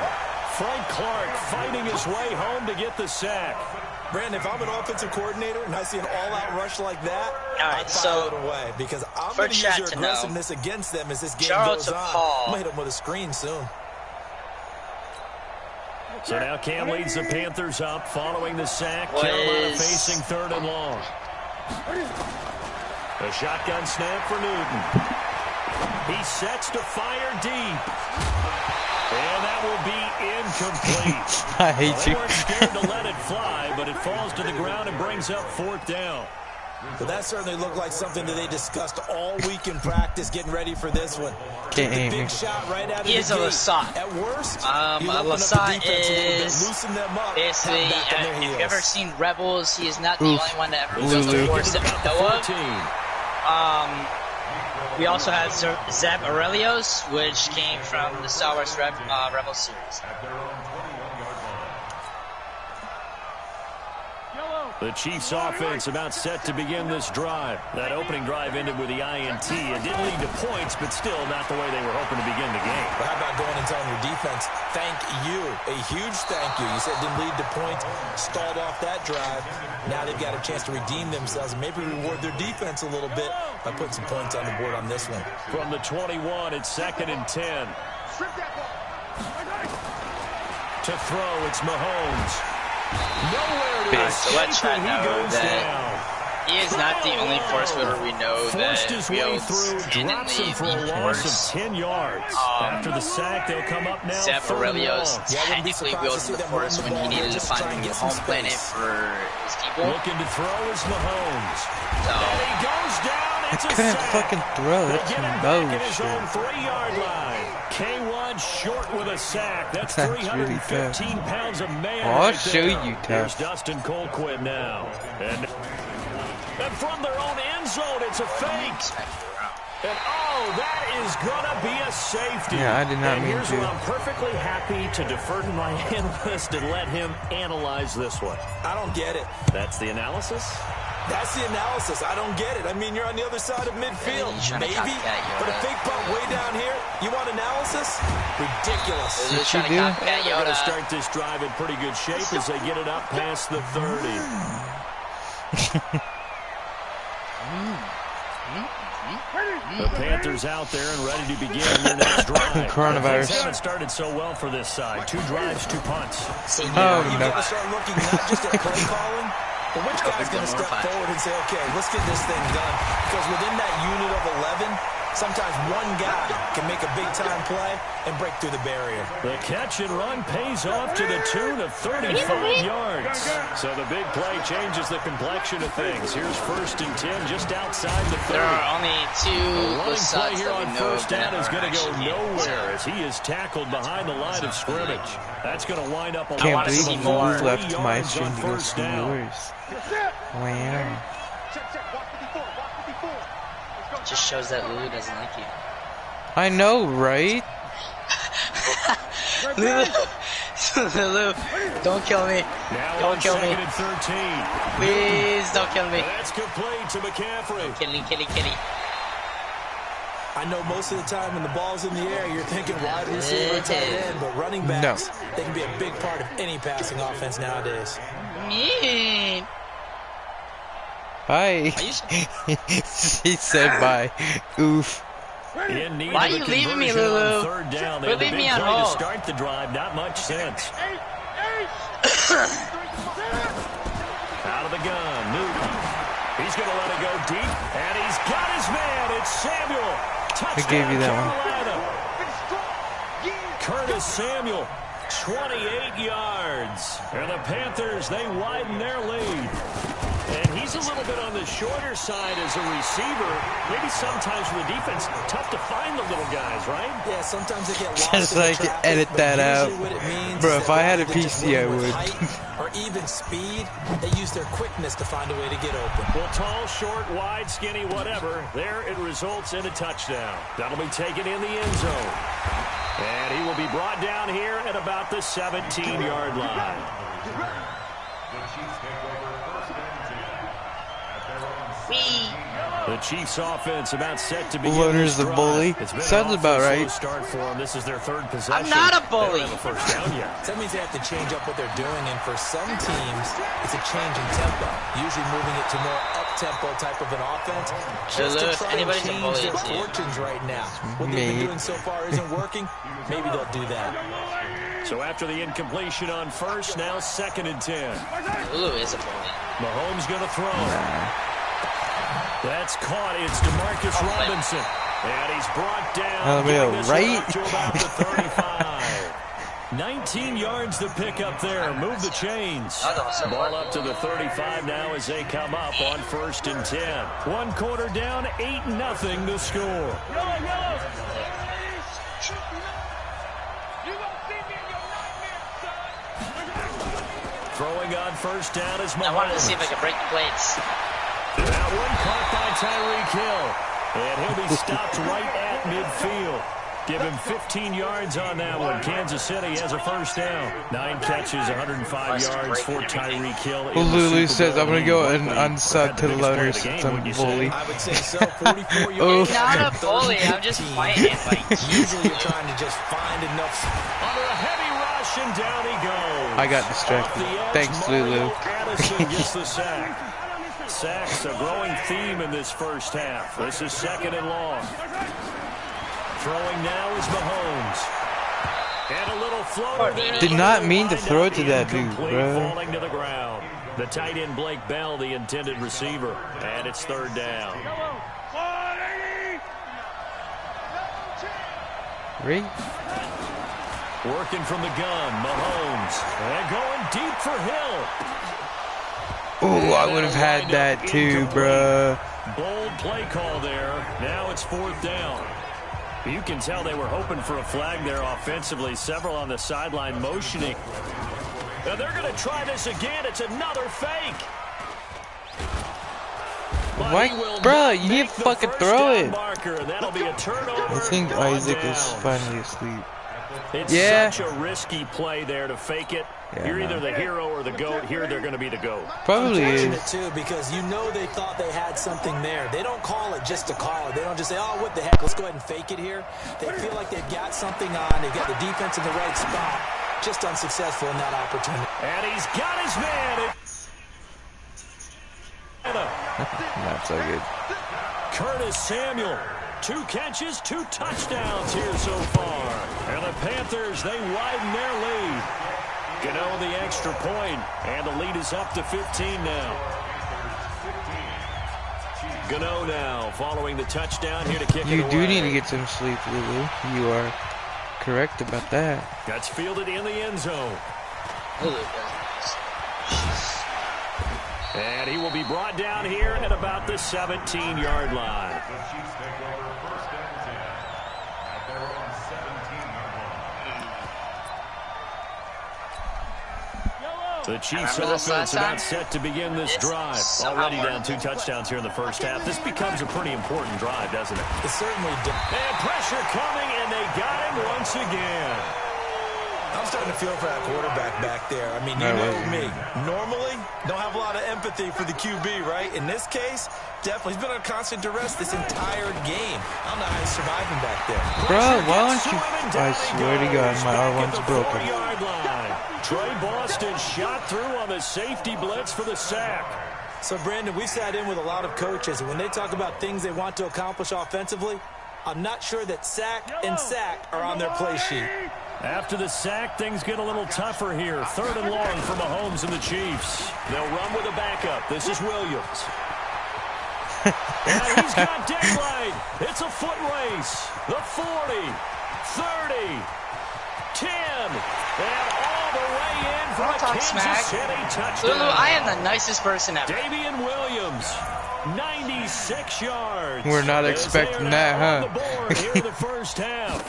Frank Clark fighting his way home to get the sack. Brandon, if I'm an offensive coordinator and I see an all-out rush like that, right, I file so it away because I'm for going to use your chat to know, aggressiveness against them as this game shout out goes to on. Paul. I'm going to hit them with a screen soon. So now Cam leads the Panthers up following the sack. What Carolina is- facing 3rd and long. A shotgun snap for Newton. He sets to fire deep. And that will be incomplete. I hate They you. weren't scared to let it fly, but it falls to the ground and brings up 4th down. But that certainly looked like something that they discussed all week in practice getting ready for this one. Can't The aim big me. shot right out of He the is a gate. Lasat. At worst, you A open up the Lasat defense a little bit, is loosen them up, basically, have back on their if you've heels. ever seen Rebels, he is not the Oof. only one that ever Lulu. was the force that About we the know of. 14. We also have Zeb Aurelios, which came from the Star Wars Rebels series. The Chiefs offense about set to begin this drive. That opening drive ended with the INT. It didn't lead to points, but still not the way they were hoping to begin the game. But how about going and telling your defense, thank you, a huge thank you. You said it didn't lead to points, stalled off that drive. Now they've got a chance to redeem themselves and maybe reward their defense a little bit by putting some points on the board on this one. From the 21, it's 2nd and 10. To throw, it's Mahomes. Nowhere to Bitch. So let escape, Chad and he know goes that down. he is not the only force mover we know Forced that his way wields through, drops him independently for a the loss force. of 10 yards. After the sack, they'll come up now. Zeb 3rd and Aurelio's long. technically wielding the force when he needed to find a new home planet for his people. Looking to throw is Mahomes. So, And he goes down. It's a Couldn't sack. fucking throw. They That's get some it back at his bullshit. own 3-yard line. K1 short with a sack. That's That's really 315 pounds of man. Oh, I'll right show there. you Here's tough. Dustin Colquitt now. And from their own end zone, it's a fake. And oh, that is gonna be a safety. Yeah, I did not and mean here's to. where I'm perfectly happy to defer to my analyst and let him analyze this one. I don't get it. That's the analysis? That's the analysis. I don't get it. I mean, you're on the other side of midfield. He's trying to Maybe. copycat Yoda. But a fake punt way down here, you want analysis? Ridiculous. they're trying to do? copycat And they're going to Yoda. start this drive in pretty good shape as they get it up past the 30. The Panthers out there and ready to begin their next drive. Coronavirus. Things haven't started so well for this side. 2 drives, 2 punts. So Oh, now you no. got to start looking not just at play calling, but which guy's going to step forward and say, okay, let's get this thing done. Because within that unit of 11, sometimes one guy can make a big-time play and break through the barrier. The catch and run pays off to the tune of 35 yards. So the big play changes the complexion of things. Here's 1st and 10 just outside the 30. There are only The 2 running play sides here that we on know 1st of down that is going are to go actually nowhere as he is tackled behind the line of scrimmage. That's going to wind up a Can't wanna believe see you more. left my yards stream on to go 1st see down. yours. Wow. Check. Watch 54. Watch 54. Let's go. just shows that Lulu doesn't like you. I know, right? Lulu, Lulu, don't kill me. Now Don't on kill me. 2nd and 13. Please don't kill me. That's complete to McCaffrey. Kitty. I know most of the time when the ball's in the air, you're thinking wide receiver, tight end, but running backs, they can be a big part of any passing offense nowadays. Me. Bye. Are you He said bye. Oof. In need Why of are a you leaving me, conversion on Lulu? 3rd down. They Quit had a leaving big me at play to home. start the drive. Not much sense. Out of the gun, Newton. He's going to let it go deep, and he's got his man. It's Samuel. Touchdown, gave you that one. Carolina. Curtis Samuel, 28 yards. And the Panthers, they widen their lead. And he's a little bit on the shorter side as a receiver. Maybe sometimes for the defense, tough to find the little guys, right? Yeah, sometimes they get lost Just in the like traffic, edit but that usually out. what it means Bro, is if that I had a rather than just PC, I winning with would. height or even speed, they use their quickness to find a way to get open. Well, tall, short, wide, skinny, whatever. There it results in a touchdown. That'll be taken in the end zone. And he will be brought down here at about the 17-yard line. The Chiefs offense about set to begin. Loner's this the drive. bully. It's been Sounds an about awfully right. slow start for them. This is their 3rd possession. I'm not a They bully. don't have a first down yet. So that means they have to change up what they're doing, and for some teams, it's a change in tempo, usually moving it to more up-tempo type of an offense, just Lulu, to if try and anybody's a change bully, their it's you. fortunes right now. What they've been Me. doing so far isn't working. Maybe they'll do that. So after the incompletion on 1st, now 2nd and 10. Lulu is a bully. Mahomes going to throw. That's caught. It's DeMarcus Robinson. And he's brought down. Getting this one right? up to about the 35. 19 yards to pick up there. Move the chains. Ball up to the 35 now as they come up on 1st and 10. 1 quarter down, 8-0 to score. Throwing on 1st down is Mahomes. I wanted to see if I could break the plates. That one caught by Tyreek Hill. And he'll be stopped right at midfield. Give him 15 yards on that one. Kansas City has a first down. 9 catches, 105 yards for Tyreek Hill. Well, Lulu says I'm gonna go and unsub to the Loners. Some bully. I would say so. 44 Oh. yards. Not a bully. I'm just fighting. Like, Usually you're trying to just find enough. Under a heavy rush, and down he goes. I got distracted. Off the edge, Thanks, Mario Lulu. Addison gets the sack. Sacks a growing theme in this first half. This is 2nd and long. Throwing now is Mahomes. And a little floater there. Did not mean to throw it to that dude, Incomplete, bro. falling to the ground. The tight end Blake Bell, the intended receiver, and it's third down. Right? Working from the gun, Mahomes, and going deep for Hill. Oh, I would have had that too, bro. Bold play call there. Now it's fourth down. You can tell they were hoping for a flag there offensively. Several on the sideline motioning. Now they're going to try this again. It's another fake. Why, bro? You need to fucking throw it. That'll be a turnover. I think Isaac is finally asleep. It's such a risky play there to fake it. Yeah, You're either the hero or the GOAT. Here they're going to be the GOAT. Probably Unfortunate is. too, because you know they thought they had something there. They don't call it just to call it. They don't just say, oh, what the heck, let's go ahead and fake it here. They feel like they've got something on. They've got the defense in the right spot. Just unsuccessful in that opportunity. And he's got his man. Not so good. Curtis Samuel. 2 catches, 2 touchdowns here so far. And the Panthers, they widen their lead. Gano the extra point, and the lead is up to 15 now. Gano now following the touchdown here to kick it away. You do need to get some sleep, Lulu. You are correct about that. That's fielded in the end zone. And he will be brought down here at about the 17-yard line. The Chiefs offense about set to begin this drive. Already down 2 touchdowns here in the first half. This becomes a pretty important drive, doesn't it? It certainly does. And pressure coming, and they got him once again. I'm starting to feel for that quarterback back there. I mean, you know me. Normally, don't have a lot of empathy for the QB, right? In this case, definitely. He's been under constant duress this entire game. I don't know how he's surviving back there. Bro, why don't you... I swear to God, my R1's broken. Trey Boston shot through on the safety blitz for the sack. So, Brandon, we've sat in with a lot of coaches, and when they talk about things they want to accomplish offensively, I'm not sure that sack and sack are on their play sheet. After the sack, things get a little tougher here. 3rd and long for Mahomes and the Chiefs. They'll run with a backup. This is Williams. And he's got daylight. It's a foot race. The 40, 30, 10, and all the way in for a Kansas City touchdown. Lulu, I am the nicest person ever. Damian Williams, 96 yards. We're not expecting that, huh? On the board here in the first half.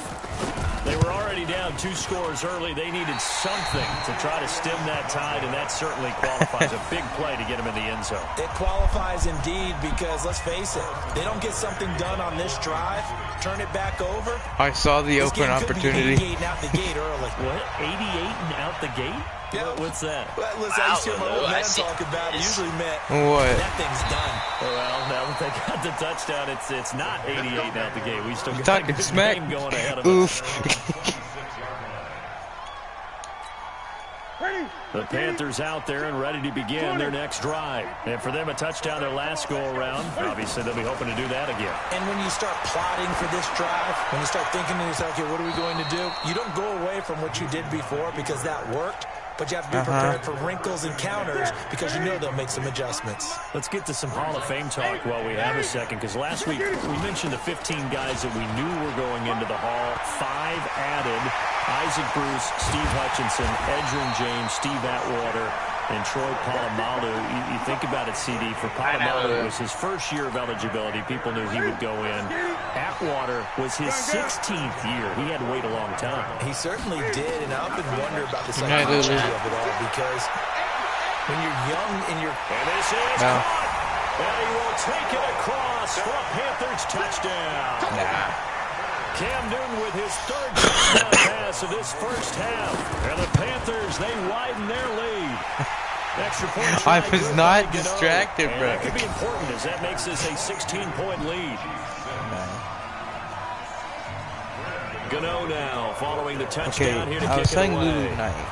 They were already down 2 scores early. They needed something to try to stem that tide, and that certainly qualifies. A big play to get him in the end zone. It qualifies indeed because, let's face it, they don't get something done on this drive, turn it back over. I saw the open opportunity. 88 and out the gate early. What? 88 and out the gate? Yeah. What's that? Well, listen, I used to hear my old man talk about it. Usually meant What? that thing's done. Well, now that they got the touchdown, it's not 88 and out the gate. We still got Talking a good smack. game going ahead of us. Oof. The Panthers out there and ready to begin their next drive. And for them, a touchdown their last go-around. Obviously, they'll be hoping to do that again. And when you start plotting for this drive, when you start thinking to yourself, okay, what are we going to do? You don't go away from what you did before because that worked. But you have to be prepared for wrinkles and counters because you know they'll make some adjustments. Let's get to some Hall of Fame talk while we have a second, because last week we mentioned the 15 guys that we knew were going into the Hall. 5 added: Isaac Bruce, Steve Hutchinson, Edgerrin James, Steve Atwater, and Troy Polamalu. You think about it, CD. For Polamalu, it was his first year of eligibility. People knew he would go in. Atwater was his 16th year. He had to wait a long time. He certainly did, and I often wonder about the psychology of it all because when you're young and you're... And this is caught. And he will take it across for a Panthers touchdown. Cam Newton with his 3rd touchdown pass of this first half. And the Panthers, they widen their lead. Extra point. I was not distracted, bro. That could be important as that makes this a 16-point lead. Gano now following the touchdown here to I was kick it saying away. Lulu night.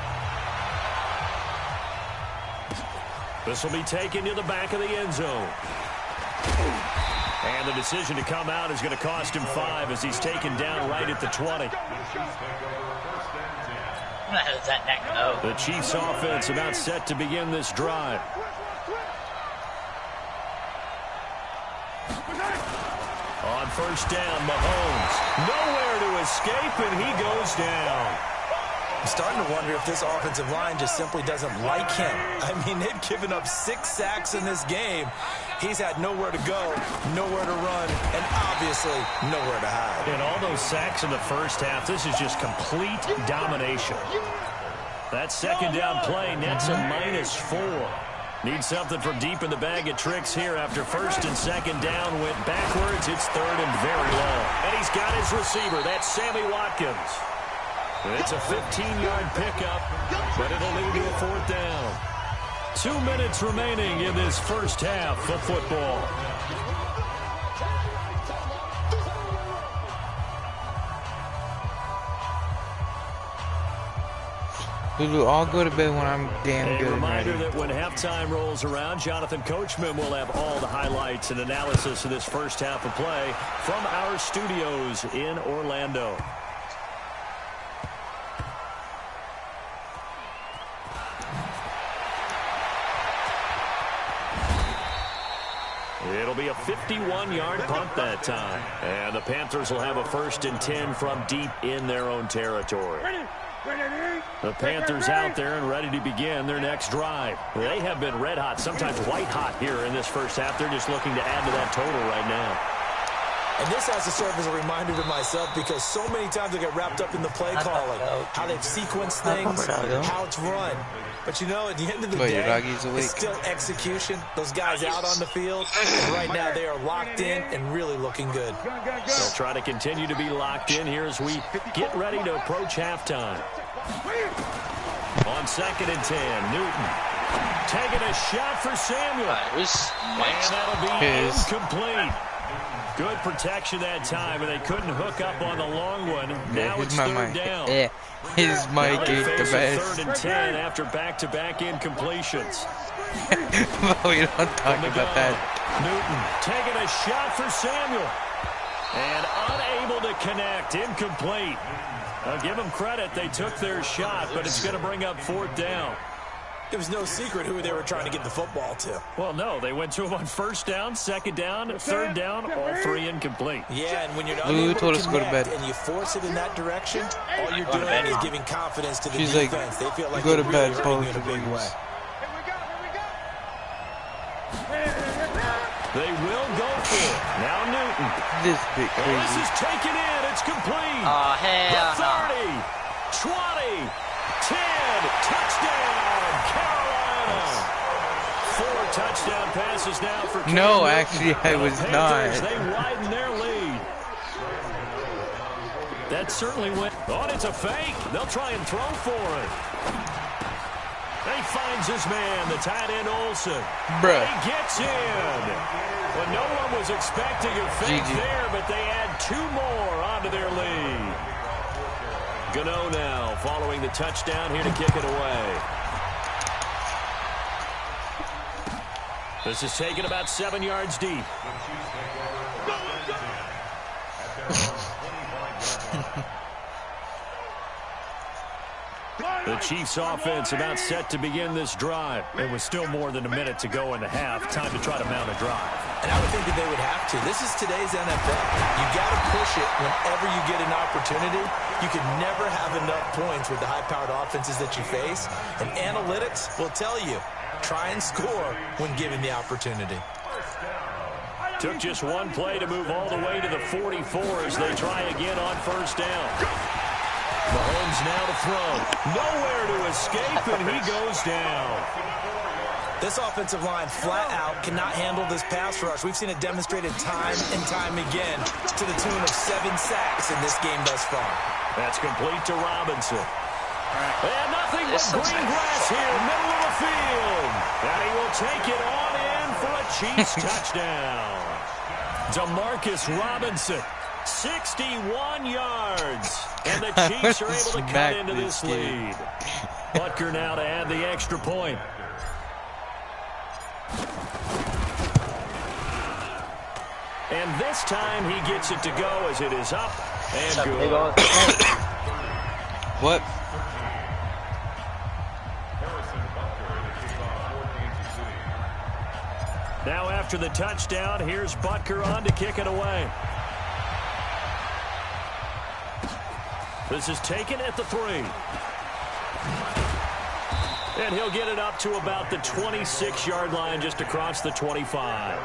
This will be taken to the back of the end zone. And the decision to come out is going to cost him 5 as he's taken down right at the 20. How does that neck go? The Chiefs offense about set to begin this drive. On first down, Mahomes. Nowhere to escape, and he goes down. I'm starting to wonder if this offensive line just simply doesn't like him. I mean, they've given up 6 sacks in this game. He's had nowhere to go, nowhere to run, and obviously nowhere to hide. And all those sacks in the first half, this is just complete domination. That second down play nets a -4. Need something from deep in the bag of tricks here after first and second down went backwards. It's third and very long. And he's got his receiver. That's Sammy Watkins. It's a 15-yard pickup, but it'll lead to a 4th down. 2 minutes remaining in this first half of football. Lulu, I'll go to bed when I'm damn good. A reminder and ready. that when halftime rolls around, Jonathan Coachman will have all the highlights and analysis of this first half of play from our studios in Orlando. It'll be a 51-yard punt that time. And the Panthers will have a 1st and 10 from deep in their own territory. The Panthers out there and ready to begin their next drive. They have been red hot, sometimes white hot here in this first half. They're just looking to add to that total right now. And this has to serve as a reminder to myself because so many times I get wrapped up in the play calling, how they've sequenced things, how it's run. But, you know, at the end of the day, it's still execution. Those guys out on the field, and right now they are locked in and really looking good. They'll try to continue to be locked in here as we get ready to approach halftime. On 2nd and 10, Newton taking a shot for Samuel. And that'll be incomplete. Good protection that time, and they couldn't hook up on the long one. Now it's 3rd down. Yeah, his mic ain't the best. 3rd and 10 after back-to-back incompletions. We don't talk about that. Newton taking a shot for Samuel. And unable to connect. Incomplete. I'll give them credit. They took their shot, but it's going to bring up 4th down. It was no secret who they were trying to get the football to. Well, no. They went to him on 1st down, 2nd down, 3rd down, all 3 incomplete. Yeah, and when you're not able to connect and you force it in that direction, all you're doing is giving confidence to the defense. They feel like go to bed, really both in a big way. They will go for it. Now Newton. This big crazy. This is taken in. It's complete. Oh, hell the 30, 20, 10, touchdown, Carolina. 4 touchdown passes now for Cam No, Newton. actually, I was not. They widen their lead. That certainly went. Oh, it's a fake. They'll try and throw for it. He finds his man, the tight end Olsen. Bruh. He gets in. Well, no one was expecting a fake there, but they add 2 more onto their lead. Gano now following the touchdown here to kick it away. This is taken about 7 yards deep. The Chiefs offense about set to begin this drive. It was still more than a minute to go in the half. Time to try to mount a drive. And I would think that they would have to. This is today's NFL. You got to push it whenever you get an opportunity. You can never have enough points with the high-powered offenses that you face. And analytics will tell you, try and score when given the opportunity. Took just one play to move all the way to the 44 as they try again on 1st down. Mahomes now to throw. Nowhere to escape, and he goes down. This offensive line flat out cannot handle this pass rush. We've seen it demonstrated time and time again to the tune of 7 sacks in this game thus far. That's complete to Robinson. And nothing but green grass here, middle of the field. And he will take it on in for a Chiefs touchdown. Demarcus Robinson, 61 yards. And the Chiefs are able to cut into this lead. Butker now to add the extra point. And this time he gets it to go as it is up and good. What? Now after the touchdown, here's Butker on to kick it away. This is taken at the 3. And he'll get it up to about the 26-yard line, just across the 25.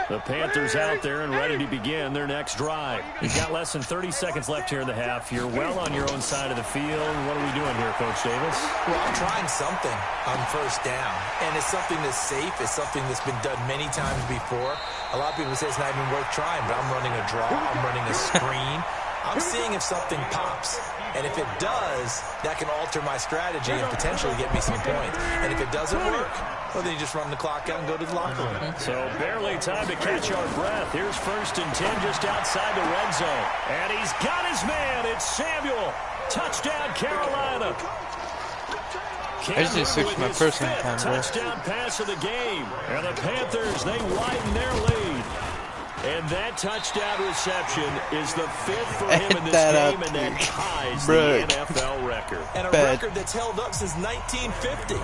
The Panthers out there and ready to begin their next drive. You've got less than 30 seconds left here in the half. You're well on your own side of the field. What are we doing here, Coach Davis? Well, I'm trying something on first down. And it's something that's safe. It's something that's been done many times before. A lot of people say it's not even worth trying, but I'm running a draw. I'm running a screen. I'm seeing if something pops. And if it does, that can alter my strategy and potentially get me some points. And if it doesn't work, well, then you just run the clock out and go to the locker room. So barely time to catch our breath. Here's 1st and 10 just outside the red zone. And he's got his man. It's Samuel. Touchdown, Carolina. I just switched my personal time, bro. Touchdown pass of the game. And the Panthers, they widen their lead. And that touchdown reception is the 5th for him in this game, and that ties the NFL record. And a record that's held up since 1950.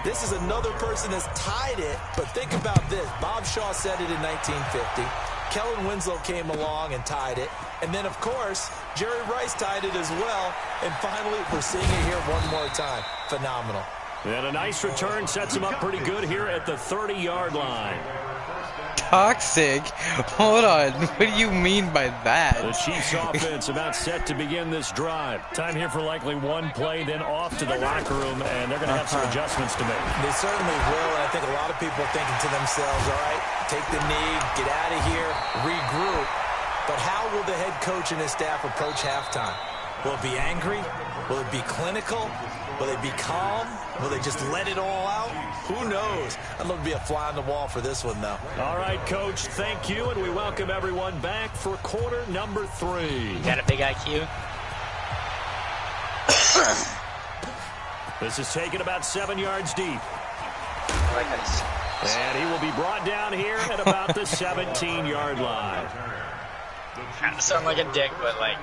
This is another person that's tied it, but think about this. Bob Shaw said it in 1950. Kellen Winslow came along and tied it. And then, of course, Jerry Rice tied it as well. And finally, we're seeing it here one more time. Phenomenal. And a nice return sets him up pretty good here at the 30-yard line. Toxic? Hold on. What do you mean by that? The Chiefs offense about set to begin this drive. Time here for likely one play, then off to the locker room, and they're going to have some adjustments to make. They certainly will, and I think a lot of people are thinking to themselves, all right, take the knee, get out of here, regroup. But how will the head coach and his staff approach halftime? Will it be angry? Will it be clinical? Will they be calm? Will they just let it all out? Who knows? I'd love to be a fly on the wall for this one, though. All right, Coach, thank you, and we welcome everyone back for quarter number 3. Got a big IQ. This is taken about 7 yards deep. And he will be brought down here at about the 17-yard line. I sound like a dick, but like...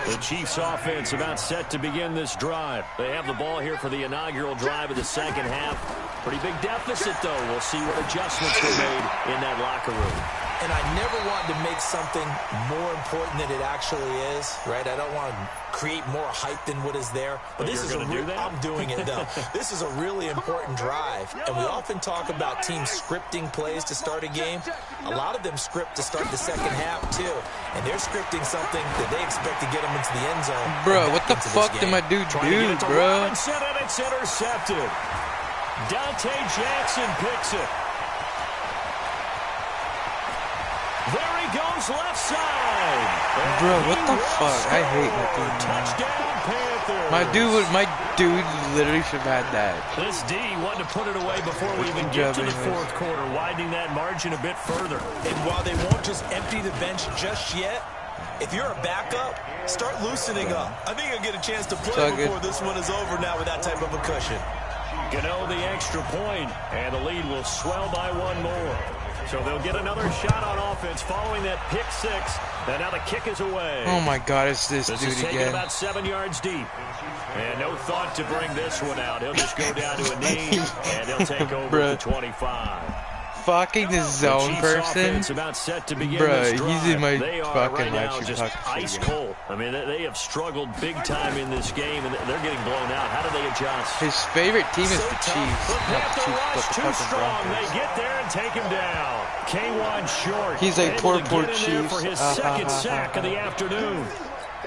The Chiefs offense about set to begin this drive. They have the ball here for the inaugural drive of the second half. Pretty big deficit, though. We'll see what adjustments were made in that locker room. And I never wanted to make something more important than it actually is, right? I don't want to create more hype than what is there. But this is I'm doing it, though. This is a really important drive. And we often talk about teams scripting plays to start a game. A lot of them script to start the second half, too. And they're scripting something that they expect to get them into the end zone. Bro, what the fuck did my dude do, bro? And it's intercepted. Dante Jackson picks it. There he goes left side. Bro, what the fuck? I hate my dude. Touchdown Panthers. My dude literally should have had that. This D wanted to put it away before we even get to the fourth quarter, widening that margin a bit further. And while they won't just empty the bench just yet, if you're a backup, start loosening up. I think you'll get a chance to play before this one is over now with that type of a cushion. Gano the extra point, and the lead will swell by one more. So they'll get another shot on offense following that pick 6. And now the kick is away. Oh my God, it's this dude is taken again. About 7 yards deep. And no thought to bring this one out. He'll just go down to a knee, and he'll take over the 25. Fucking the zone person, about set to begin bro. This drive. He's in my they are fucking right now life. just ice cold. I mean, they have struggled big time in this game, and they're getting blown out. How do they adjust? His favorite team is the Chiefs. Not the Chiefs, but the fucking strong. Broncos. They get there and take him down. K1 short. He's like poor Chiefs. For his second sack of the afternoon.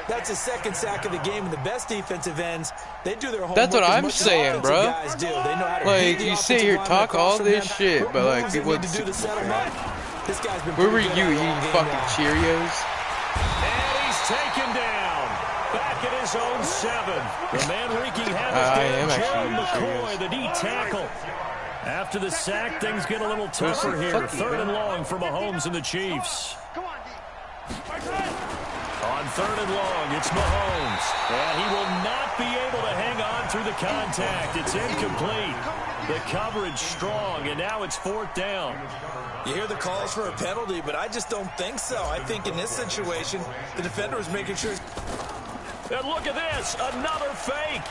That's his second sack of the game, and the best defensive ends, they do their homework. That's what as I'm much saying, as bro. guys do. They know how to like, you sit here talk all this shit, but like, it was. This guy's been where were you eating fucking Cheerios? And he's taken down. Back at his own 7. The man wreaking havoc there, Gerald McCoy, the D tackle. After the sack, things get a little tougher here. 3rd and long for Mahomes and the Chiefs. On 3rd and long, it's Mahomes. And he will not be able to hang on through the contact. It's incomplete. The coverage strong, and now it's 4th down. You hear the calls for a penalty, but I just don't think so. I think in this situation, the defender is making sure. And look at this, another fake.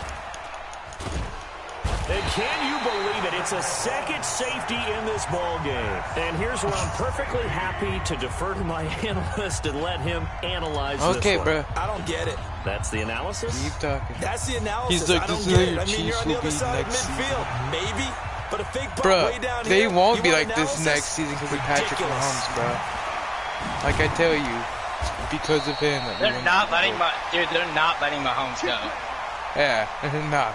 And can you believe it? It's a second safety in this ball game. And here's where I'm perfectly happy to defer to my analyst and let him analyze this one. Okay, bro. I don't get it. That's the analysis? Keep talking. That's the analysis. He's like, I don't this get is it. how I mean, your you're on Chiefs the other will side be of next midfield. Maybe. But a fake punt Bro, way down they here. won't You be want like this analysis? next season because of Patrick Ridiculous. Mahomes, bro. Like I tell you, because of him. That They're not letting Mahomes go. Yeah, nah.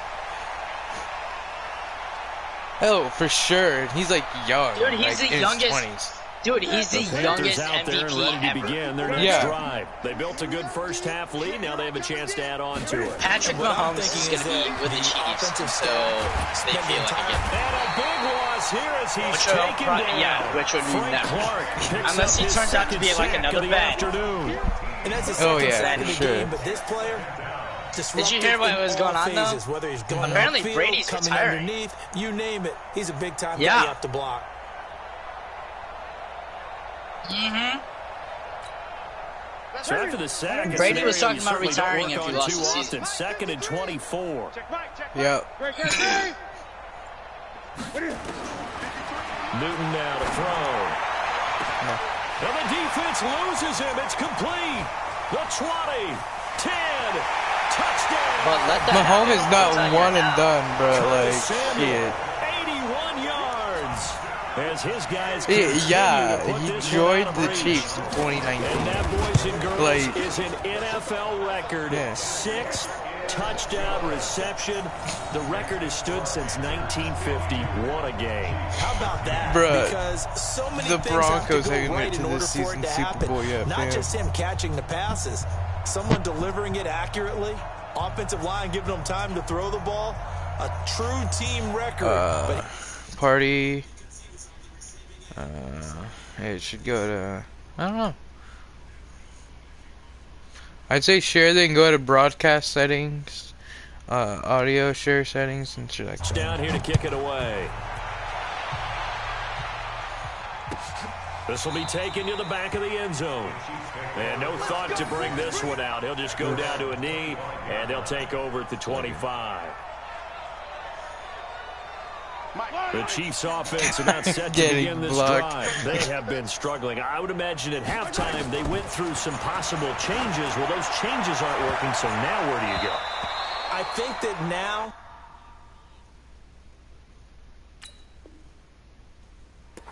Hell, for sure. He's like young. Dude, he's like, the in youngest. his 20s. Dude, he's the Panthers youngest out there and ready MVP to ever. begin their next Yeah. drive. They built a good first half lead. Now they have a chance to add on to it. Patrick What I'm Mahomes is thinking going to is be with the Chiefs, offensive so staff they spent the feel like entire it. And a big loss here as he's Which will taken down. yeah, which would mean Frank that. Clark picks Unless up he his turns out to second be like sack another of the bad. afternoon. And that's a Oh, second yeah, sack in the sure. game, but this player Did you hear what was going on, though? phases, whether he's going Apparently upfield, Brady's coming retiring. underneath, you name it. He's a big time Yeah. guy you have to block. Mm-hmm. So after the sack, Brady was talking about you certainly retiring don't if he work on lost too the season. often. Second and 24. Yep. Newton now to throw. And the defense loses him. It's complete. The 20, 10, touchdown. But let that Mahomes is happen. not It's one like and that. done, bro. Like, Samuel, shit. 81 yards. As his guys Yeah, continue to put he this joined one out of the reach. Chiefs in 2019. And that, boys and girls, Like- is an NFL record. Yeah. 6th touchdown reception. The record has stood since 1950. What a game. How about that? Bruh, Because so many the things Broncos have to haven't go went right to in this order for it season's to Super happen. Bowl yet, Not fam. just him catching the passes, someone delivering it accurately, offensive line giving them time to throw the ball. A true team record. But Party. It should go to. I don't know. I'd say share, then go to broadcast settings, audio share settings, and shit like that. Down here to kick it away. This will be taken to the back of the end zone. And no thought to bring this one out. He'll just go down to a knee, and they'll take over at the 25. The Chiefs offense about set to Getting begin this blocked. drive. They have been struggling. I would imagine at halftime they went through some possible changes. Well, those changes aren't working, so now where do you go? I think that now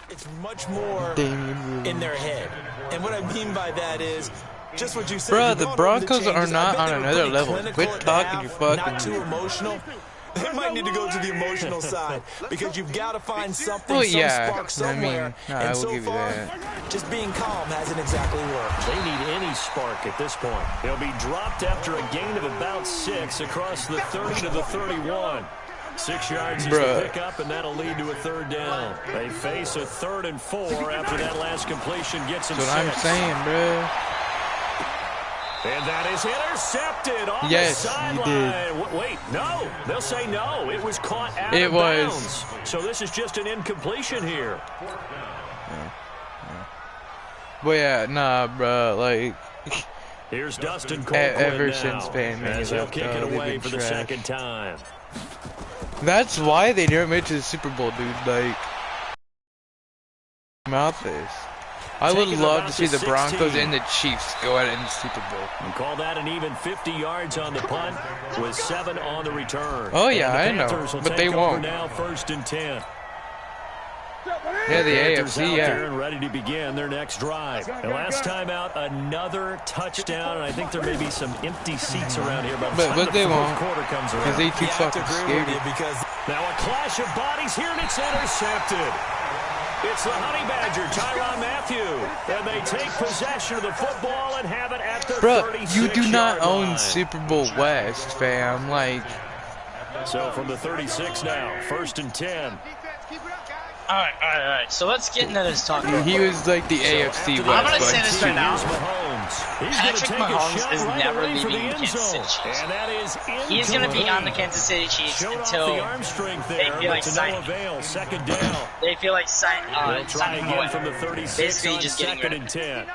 it's much more in their head. And what I mean by that is just what you said. Bruh, You've the gone over Broncos changes. are not I bet on they were another pretty level. clinical Quit at the talking half, your fucking- Not too emotional. They might need to go to the emotional side because you've got to find something, Well, some yeah, spark somewhere. I mean, I and will so give you far, that. just being calm hasn't exactly worked. They need any spark at this point. They'll be dropped after a gain of about 6 across the 30 to the 31. 6 yards is the Bruh. pickup, and that'll lead to a third down. They face a 3rd and 4 after that last completion gets them That's what 6. I'm saying, bro. And that is intercepted on Yes, the you sideline. Wait, no. They'll say no. It was caught out It of was. bounds. So this is just an incompletion here. But yeah, nah, bro. Like, Here's Dustin Colquitt ever now, since Van Manning as he'll left, kick it they've away been for the trash. second time. that's why they never made it to the Super Bowl, dude. Like, about this. I would Taking love about to see the 16. Broncos and the Chiefs go out in the Super Bowl. And call that an even 50 yards on the punt with 7 on the return. Oh, yeah, I And the know, Panthers will but take they over won't. now, 1st and 10. Yeah, the Panthers AFC, out yeah. there and ready to begin their next drive. And last time out, another touchdown, and I think there may be some empty seats around here by the But time they the won't, fourth quarter comes because around. they too You have to fucking agree with scared. you because Now a clash of bodies here, and it's intercepted. It's the Honey Badger, Tyrann Mathieu, and they take possession of the football and have it at the Bro, 36-yard you do not own line. Super Bowl West, fam. Like, So from the 36 now, 1st and 10. Alright. So let's get into this talk. he was like the AFC After West. I'm gonna say but- this right now. Here's Mahomes. He's Patrick gonna take a Mahomes shot is right never away for the leaving end Kansas zone. City Chiefs. And that is He's going to be on the incomplete. Kansas City Chiefs Showed off until the arm strength they there, feel but like to no signing. avail. 2nd down. they feel like They'll try signing him again away. from the 36 Basically on just getting 2nd rid and 10.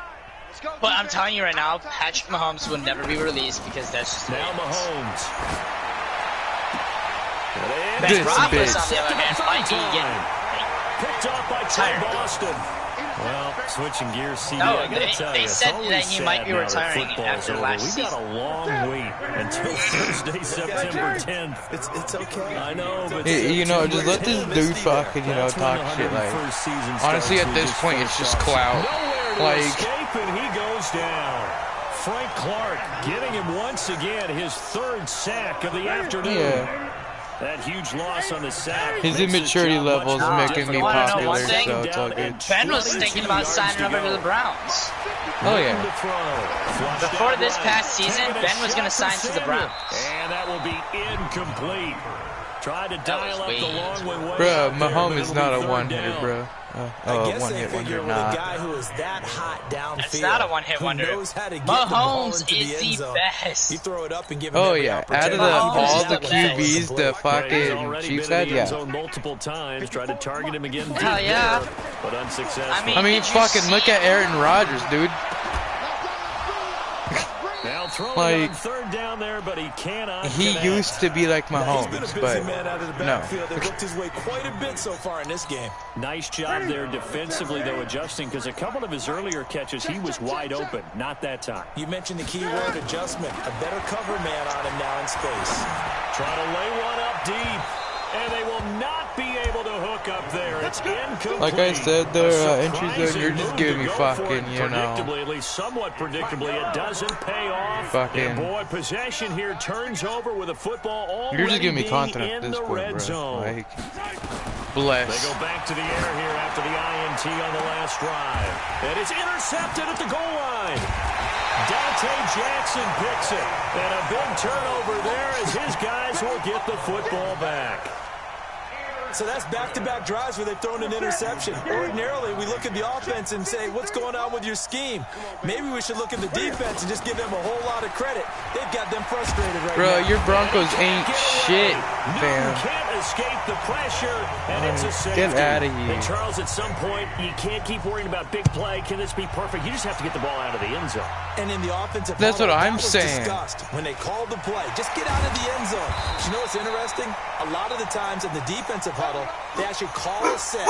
But I'm telling you right now, Patrick Mahomes will never be released because that's just the way Now it is. Mahomes. And Ben This Roethlisberger, bitch. on the other hand, might be getting Picked off by tired. Boston. Well, switching gears, CD, No, I gotta tell they you, said it's always that he might be sad now that retiring football's after over. last We've got a long wait until Thursday, September 10th. It's okay. I know, but You know, just let this dude fucking, you know, that's when talk the shit. Like, 101st season honestly, starts. at We this just point, it's finished just off. clout. Nowhere to Like, escape, and he goes down. Frank Clark getting him once again his third sack of the afternoon. yeah. That huge loss on the sack. His makes immaturity job much levels more making me difficult. wanna know popular, one thing? so it's all good. Ben was thinking about signing over to the Browns. Oh, yeah. Before this past season, Ben was going to sign to the Browns. And that will be incomplete. Tried to dial up the long one way. Bro, out there, Mahomes but is it'll not be a third one-hitter, down. bro. I guess One they hit figure wonder, with nah. a guy who is that hot downfield. It's not a one-hit who wonder. knows how to get the ball Mahomes into the is end the zone. best. You throw it up and give him Oh every yeah, out opportunity. of all the Mahomes is QBs the He's fucking already Chiefs been had, in the end yeah. zone multiple times. Tried to target him again. Hell deep yeah. there, but unsuccessful. I mean, Did you fucking see- look at Aaron Rodgers, dude. Now throwing Like, on third down there, but he cannot. He connect. used to be like He's been a Mahomes, busy but man out of the no. backfield. They've looked his way quite a bit so far in this game. Nice job there defensively, though, adjusting, because a couple of his earlier catches, he was wide open. Not that time. You mentioned the key word, adjustment. A better cover man on him now in space. Trying to lay one up deep, and they will not be able to hook up there. It's incomplete. Like I said, their A entry zone, you're just surprising giving me move to go for fucking, it. you know. Predictably, at least somewhat predictably, it doesn't pay off. Fucking- And boy, possession here turns over with a football already You're just giving me being content at in this the point, red bro. zone. Like, They bless. go back to the air here after the INT on the last drive. And it's intercepted at the goal line. Dante Jackson picks it. And a big turnover there as his guys will get the football back. So that's back-to-back drives where they've thrown an interception. Ordinarily, we look at the offense and say, what's going on with your scheme? Maybe we should look at the defense and just give them a whole lot of credit. They've got them frustrated right Bro, now. your Broncos ain't shit, Newton fam. can't escape the pressure, and it's a safety. Get outta here. And Charles, at some point, you can't keep worrying about big play. Can this be perfect? You just have to get the ball out of the end zone. And in the offensive That's huddle, what I'm that was saying. discussed when they called the play. Just get out of the end zone. But you know what's interesting? A lot of the times in the defensive huddle, they actually call a set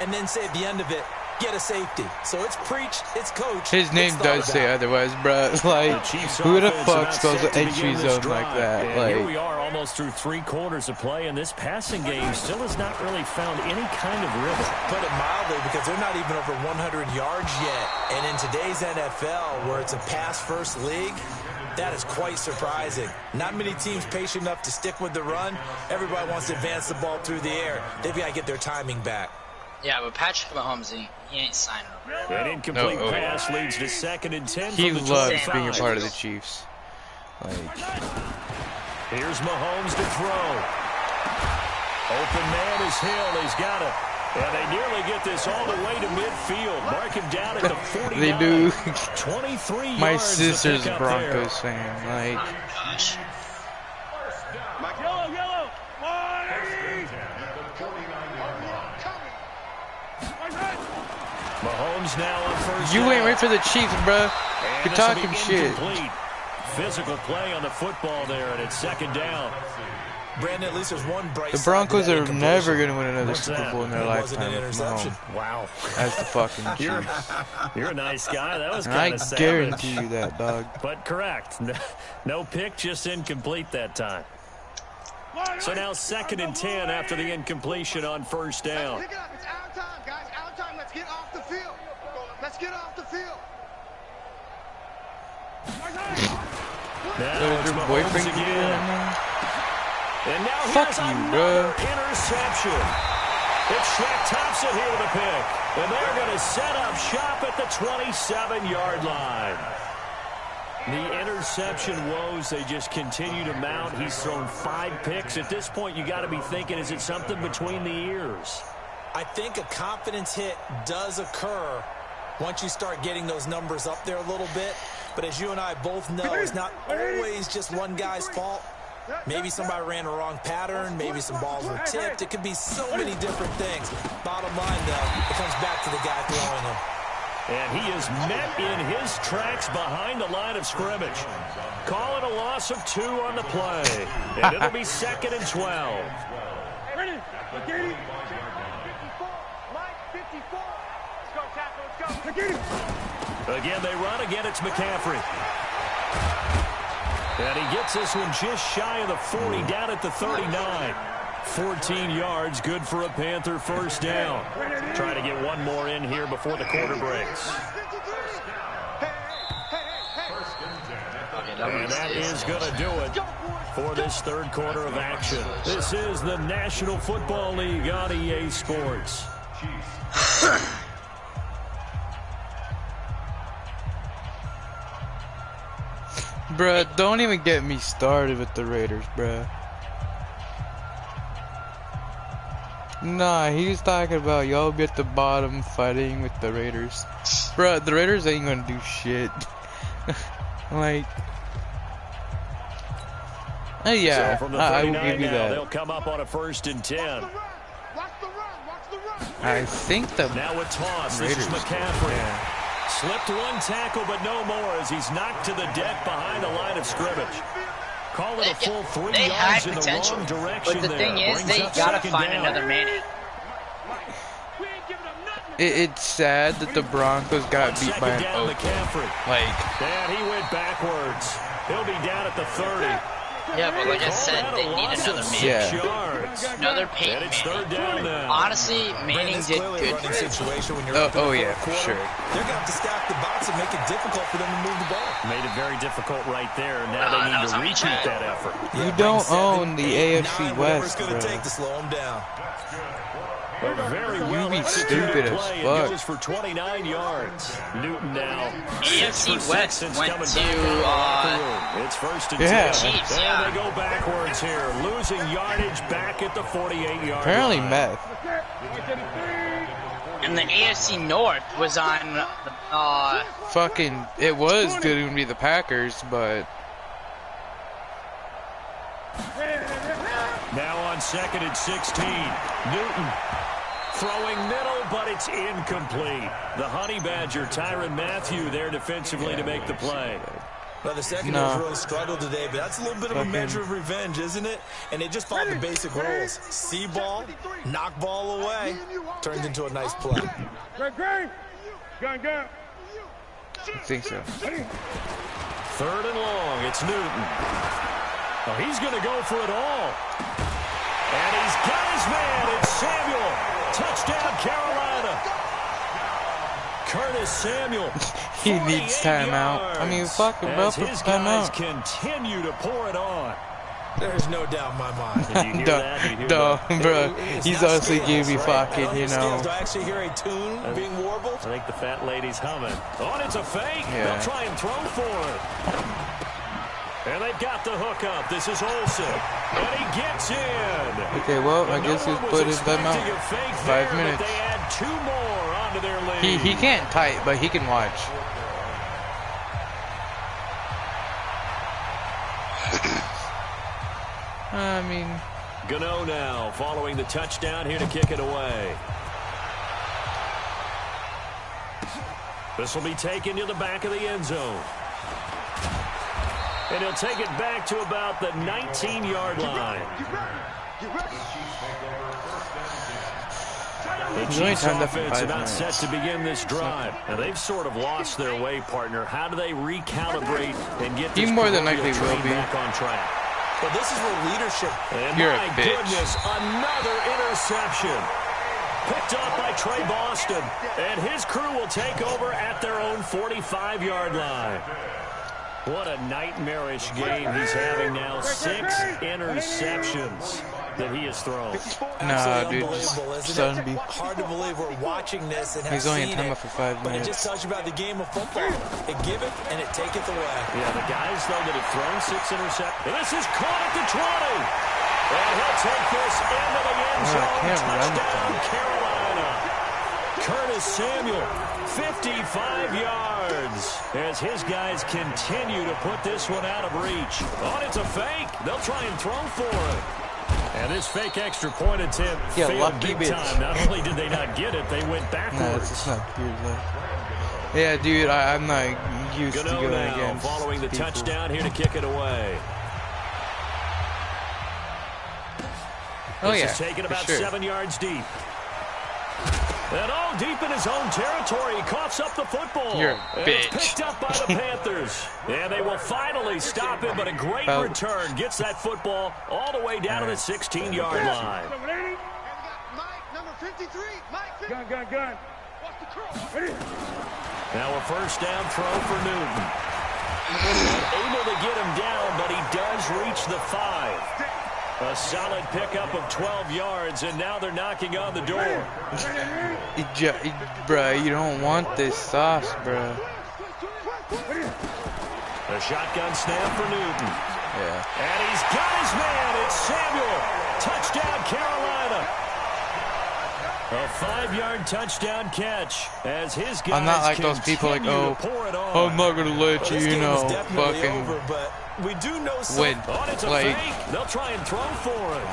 and then say at the end of it, get a safety. So it's preach, it's coach. His name it's thought does say about. otherwise, bro. Like, Chiefs who the offense fuck about spells set an to entry begin this zone like drive. that? And here we Like, are almost through 3 quarters of play, and this passing game still has not really found any kind of rhythm. Put it mildly, because they're not even over 100 yards yet. And in today's NFL, where it's a pass-first league, that is quite surprising. Not many teams patient enough to stick with the run. Everybody wants to advance the ball through the air. They've got to get their timing back. Yeah, but Patrick Mahomes, he ain't signing over. An incomplete No. pass leads to 2nd and 10 he from the loves 25. being a part of the Chiefs. Like, Here's Mahomes to throw. Open man is Hill. He's got it. And they nearly get this all the way to midfield. Mark him down at the 49. they do. 23 My yards to sister's pick up Broncos fan. Like, Gosh. Yellow. Mahomes now on first you down. ain't right for the Chiefs, bro. And You're this will be talking shit. incomplete. Physical play on the football there, and it's 2nd down. Brandon, at least there's one bright The side to Broncos that are incompletion. never going to win another What's Super that? Bowl in their It wasn't lifetime. an with interception. Mahomes. Wow. As the fucking You're, Chiefs. you're a nice guy. That was And I kind of savage. guarantee you that, dog. But correct. No pick, just incomplete that time. So now 2nd and 10 after the incompletion on first down. Pick it up. It's our time, guys. Our time. Let's get off the field. Let's get off the field. Now Is it's your Mahomes boyfriend here again. right now? And now Fuck here's you, another bro. interception. It's Shaq Thompson here with a pick. And they're going to set up shop at the 27-yard line. The interception woes, they just continue to mount. He's thrown 5 picks. At this point, you got to be thinking, is it something between the ears? I think a confidence hit does occur once you start getting those numbers up there a little bit. But as you and I both know, it's not always just one guy's fault. Maybe somebody ran a wrong pattern. Maybe some balls were tipped. It could be so many different things. Bottom line, though, it comes back to the guy throwing them. And he is met in his tracks behind the line of scrimmage. Call it a loss of 2 on the play. And it'll be 2nd and 12. McGee. 54. Mike, 54. Let's go, tackle. Let's go. McGee. Again, they run. Again, it's McCaffrey. And he gets this one just shy of the 40, down at the 39. 14 yards, good for a Panther first down. Try to get one more in here before the quarter breaks. And that is going to do it for this third quarter of action. This is the National Football League on EA Sports. Bruh, don't even get me started with the Raiders, bruh. Nah, he's talking about y'all be at the bottom fighting with the Raiders. Bruh, the Raiders ain't gonna do shit. Like, oh yeah, So from the I will 39 give you now, that. they'll come up on a 1st and 10. I think the Now a toss. This Raiders is McCaffrey. Yeah. Slipped one tackle, but no more as he's knocked to the deck behind the line of scrimmage. Call it a full 3 They yards had in the potential, wrong direction but the there. thing is, Brings they up gotta second find down. another man. It's sad that the Broncos got beat by Second an down, Oakland. McCaffrey. Like, And he went backwards. He'll be down at the 30. Yeah, but like I said, Called they out a need loss another of man. 6 Yeah. yards. Another And Peyton it's third Manning. down now. Honestly, Manning Brandon's did clearly good. a running situation when you're Oh, up in the yeah, fourth for quarter. sure. They're going to have to stack the box and make it difficult for them to move the ball. Made it very difficult right there. Now they need to repeat that effort. you don't own the AFC Whatever West, it's going to bro. take to slow them down. A very well be executed stupid as play and fuck. goes for 29 yards. Newton now. AFC 6 for West 6 since went coming to, back out of the locker room. It's 1st and Yeah. 10. Chiefs, And yeah. they go backwards here, losing yardage back at the 48-yard Apparently line. meth. And the AFC North was on, Fucking, it was going to be the Packers, but Now on 2nd and 16. Newton throwing middle, but it's incomplete. The Honey Badger, Tyrann Mathieu, there defensively to make the play. Well, the secondary's really struggled today, but that's a little bit of a measure of revenge, isn't it? And they just followed the basic rules. See ball, knock ball away, turns into a nice play. I think so. 3rd and long, it's Newton. Oh, he's going to go for it all. And he's got his man. It's Samuel. Touchdown, Carolina. Curtis Samuel. He needs 48 timeout. I mean, yards fucking bro, as put his guys timeout. continue to pour it on. There's no doubt in my mind. Did you hear that? Did you hear Duh, that? bro. It's He's not honestly scales, giving me right? I fucking, don't you hear know. scales. Do I actually hear a tune being warbled? I think the fat lady's humming. Oh, and it's a fake. Yeah. They'll try and throw for it. And they've got the hook up. This is Olsen. And he gets in. Okay, well, I guess he's put his time out. 5 minutes. But they add 2 more onto their lead. He can't type, but he can watch. I mean, Gano now following the touchdown here to kick it away. This will be taken to the back of the end zone. And he'll take it back to about the 19-yard line. The He's only Chiefs timed up for offense 5 about set minutes. to begin this drive. Now they've sort of lost their way, partner. How do they recalibrate and get He this more than proverbial likely will train be. back on track? But this is where leadership. And You're a my bitch. goodness, another interception. Picked up by Trey Boston. And his crew will take over at their own 45-yard line. What a nightmarish game he's having now. 6 interceptions that he has thrown. nah, Absolutely dude, unbelievable, just isn't son it? be. Hard to believe we're watching this and have He's only in seen time it, up for 5 but it just minutes. tells you about the game of football. It giveth and it taketh away. Yeah, the guys, though, that have thrown 6 interceptions. And this is caught at the 20. And he'll take this into the end Oh, I zone. can't run Touchdown, with Carolina. Curtis Samuel, 55 yards. As his guys continue to put this one out of reach. Oh, and it's a fake. They'll try and throw for it. And this fake extra point attempt Yeah, failed lucky big bitch. time. Not only did they not get it, they went Nah, backwards. it's not pure luck. Yeah, dude, I'm not used to Gano going now against following the people. touchdown here to kick it away. Oh, This yeah, is taken for about sure. 7 yards deep. And all deep in his own territory, he coughs up the football. You're a And bitch. it's picked up by the Panthers. And they will finally stop him, but a great return gets that football all the way down to the 16-yard line. And we got Mike, number 53. Mike, gun. Watch the curl. Ready? Now a first down throw for Newton. Able to get him down, but he does reach the 5. A solid pickup of 12 yards, and now they're knocking on the door. Bruh, you don't want this sauce, bruh. A shotgun snap for Newton. Yeah. And he's got his man. It's Samuel. Touchdown, Carolina. A 5-yard touchdown catch as his guys I'm not like those people like, continue oh, to pour it on. I'm not gonna let Well, you, this you game know, is definitely fucking over, but we do know win. Oh, and it's a Like, fake. They'll try and throw for him.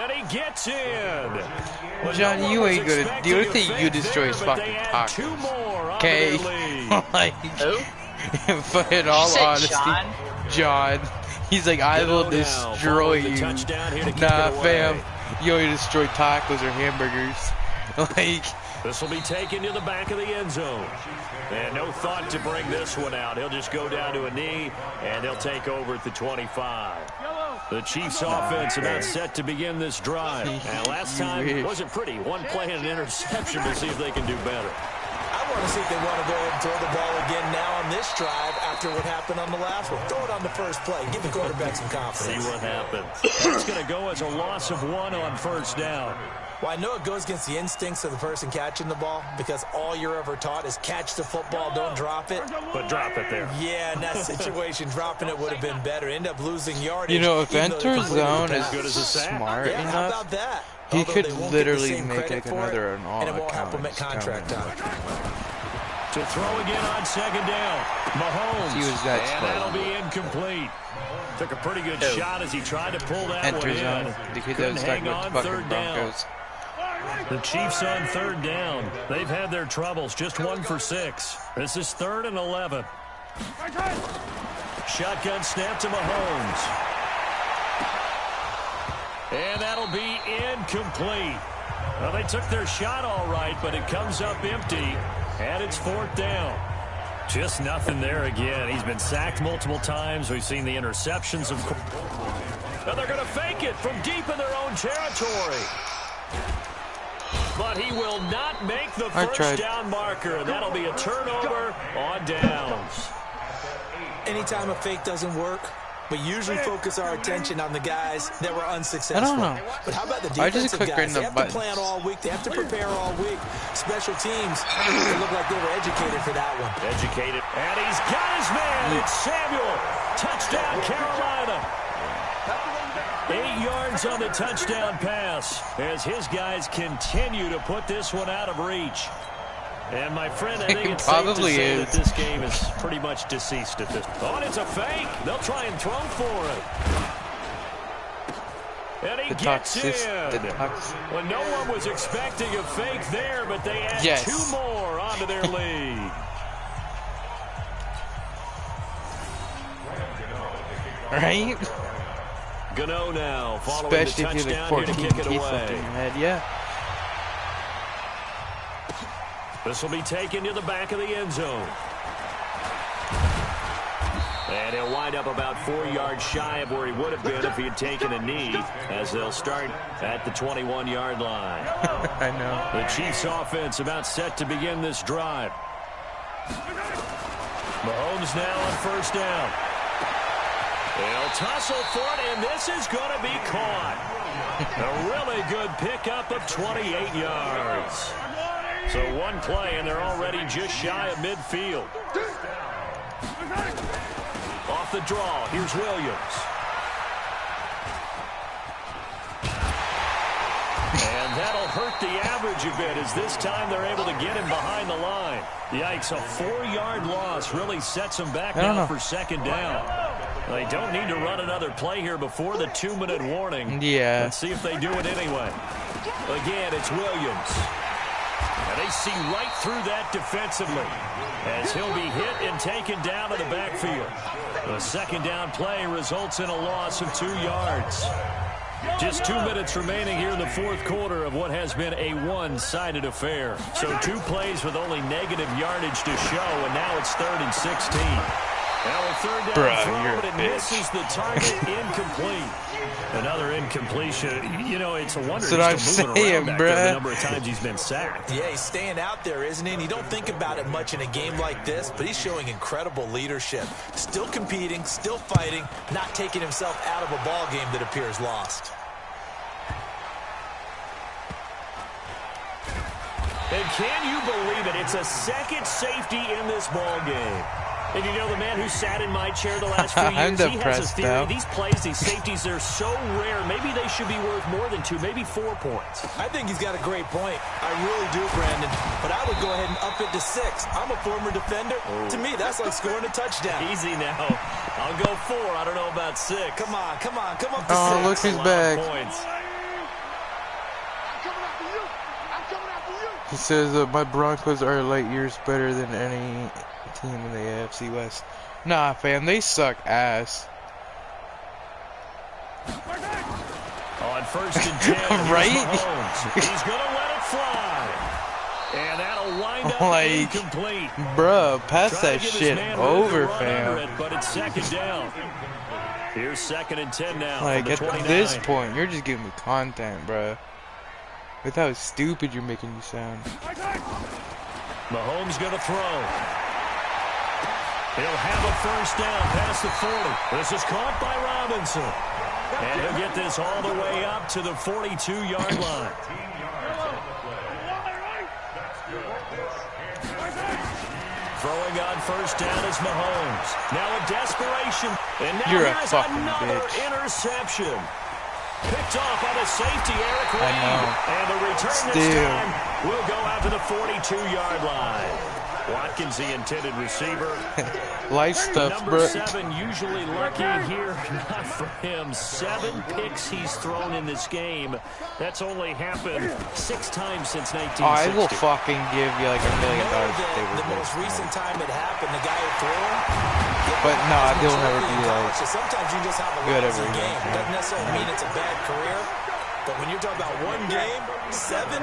And he gets in. Well, John, no you one was ain't gonna. expecting Do you a think you fake destroy there, but they fucking add 2 tacos? more onto Okay, their lead. like, Who? but in all said honesty, John, he's like, I will Gano now destroy following the you. touchdown here to kick Nah, it away. fam, you only destroy tacos or hamburgers. Like, This will be taken to the back of the end zone. And no thought to bring this one out. He'll just go down to a knee, and they'll take over at the 25. The Chiefs offense about set to begin this drive. And last time wasn't pretty. One play and an interception. We'll see if they can do better. I want to see if they want to go ahead and throw the ball again now on this drive after what happened on the last one. Throw it on the first play. Give the quarterback some confidence. See what happens. It's going to go as a loss of 1 on first down. Well, I know it goes against the instincts of the person catching the ball because all you're ever taught is catch the football, don't drop it. But drop it there. Yeah, in that situation, dropping it would have been better. End up losing yardage. you know, if even though they enter completed the zone pass. good as a is sack. smart Yeah, how enough, about that? he Although could they won't get the literally same make credit like for another it, an all and it won't help him at accounts contract comment. time. To throw again on second down. Mahomes. He was that and slow. that'll be incomplete. Took a pretty good shot as he tried to pull that Enter one zone, in. because I Couldn't was hang talking about on the third fucking down. Broncos. The Chiefs on third down. They've had their troubles. Just 1 for 6. This is 3rd and 11. Shotgun snap to Mahomes. And that'll be incomplete. Well, they took their shot all right, but it comes up empty. And it's 4th down. Just nothing there again. He's been sacked multiple times. We've seen the interceptions. Now they're going to fake it from deep in their own territory. But he will not make the first down marker, and that'll be a turnover on downs. Anytime a fake doesn't work, we usually focus our attention on the guys that were unsuccessful. I don't know. But how about the I just defensive click guys? right in They the have to plan buttons. all week. They have to prepare all week. Special teams, they look like they were educated for that one. Educated. And he's got his man. It's Samuel. Touchdown, Carolina. 8 yards on the touchdown pass as his guys continue to put this one out of reach. And my friend, I think it's safe to say that this game is pretty much deceased at this point. Oh, and it's a fake. They'll try and throw for it. And he gets in. Well, no one was expecting a fake there, but they add 2 more onto their lead. Right? Gano now following Especially the if you're touchdown like here 14 to kick it teeth left away. in your head, yeah. This will be taken to the back of the end zone. And he'll wind up about 4 yards shy of where he would have been if he had taken a knee, as they'll start at the 21-yard line. I know. The Chiefs offense about set to begin this drive. Mahomes now on first down. They'll tussle for it, and this is going to be caught. A really good pickup of 28 yards. So 1 play, and they're already just shy of midfield. Off the draw, here's Williams. And that'll hurt the average a bit, as this time they're able to get him behind the line. Yikes, a 4-yard loss really sets them back now for second down. They don't need to run another play here before the 2-minute warning. Yeah. Let's see if they do it anyway. Again, it's Williams. And they see right through that defensively as he'll be hit and taken down to the backfield. The second down play results in a loss of 2 yards. Just 2 minutes remaining here in the fourth quarter of what has been a one-sided affair. So 2 plays with only negative yardage to show, and now it's 3rd and 16. Now a third down throw, but it misses the target. Incomplete. Another incompletion. You know, it's a wonder he's still moving around back there the number of times he's been sacked. Yeah, he's staying out there, isn't he? And you don't think about it much in a game like this, but he's showing incredible leadership. Still competing, still fighting, not taking himself out of a ball game that appears lost. And can you believe it? It's a second safety in this ball game. And you know, the man who sat in my chair the last few years, he has a theory. These plays, these safeties, they're so rare. Maybe they should be worth more than 2, maybe 4 points. I think he's got a great point. I really do, Brandon. But I would go ahead and up it to 6. I'm a former defender. Oh. To me, that's like scoring a touchdown. Easy now. I'll go 4. I don't know about 6. Come on, come on, come up to 6. Oh, look who's back. He says my Broncos are light years better than any team in the AFC West. Nah, fam, they suck ass. On 1st and 10, right? He's gonna let it fly, and that'll wind up incomplete. Bruh, pass that shit over, fam. But it's 2nd down. Here's 2nd and 10 now. Like at this point, you're just giving me content, bruh. With how stupid you're making you sound. Mahomes gonna throw. He'll have a 1st down past the 40. This is caught by Robinson. And he'll get this all the way up to the 42-yard line. Throwing on 1st down is Mahomes. Now a desperation. And now you're a here's fucking another bitch. Interception. Picked off on a safety, Eric Reed. I know. And the return this time will go out to the 42-yard line. Watkins, the intended receiver. Life stuff, Number bro. 7, usually lucky here. Not for him. 7 picks he's thrown in this game. That's only happened 6 times since 1960. I will fucking give you like $1 million if they were the most recent time it happened, the guy who threw him. But no, they'll never be like sometimes you just have a lousy game. It doesn't necessarily mean it's a bad career. But when you're talking about 1 game, 7.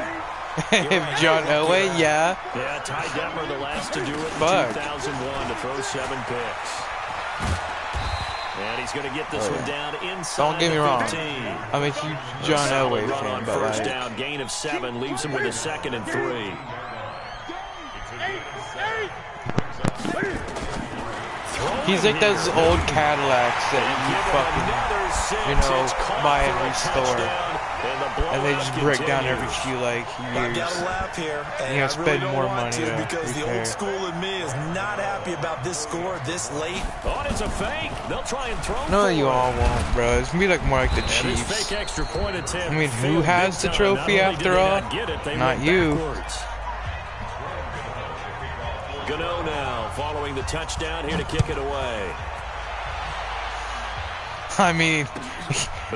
John Elway, yeah. Yeah, Ty Detmer, the last to do it in 2001 to throw 7 picks. And he's going to get this one down inside. Don't get me wrong. 15. I'm a huge John Elway fan, but 1st like, down, gain of 7, leaves him with a 2nd and 3. he's like those old Cadillacs that you fucking, buy and restore. And they just break down every few like years. I gotta laugh here, and you gotta spend more money because the old school in me is not happy about this score this late. Oh, it's a fake. They'll try and throw. No, you all won't, bro. It's gonna be like more like the Chiefs. Fake extra point attempt. I mean, who has the trophy after all? Not you. Gano now, following the touchdown, here to kick it away. I mean,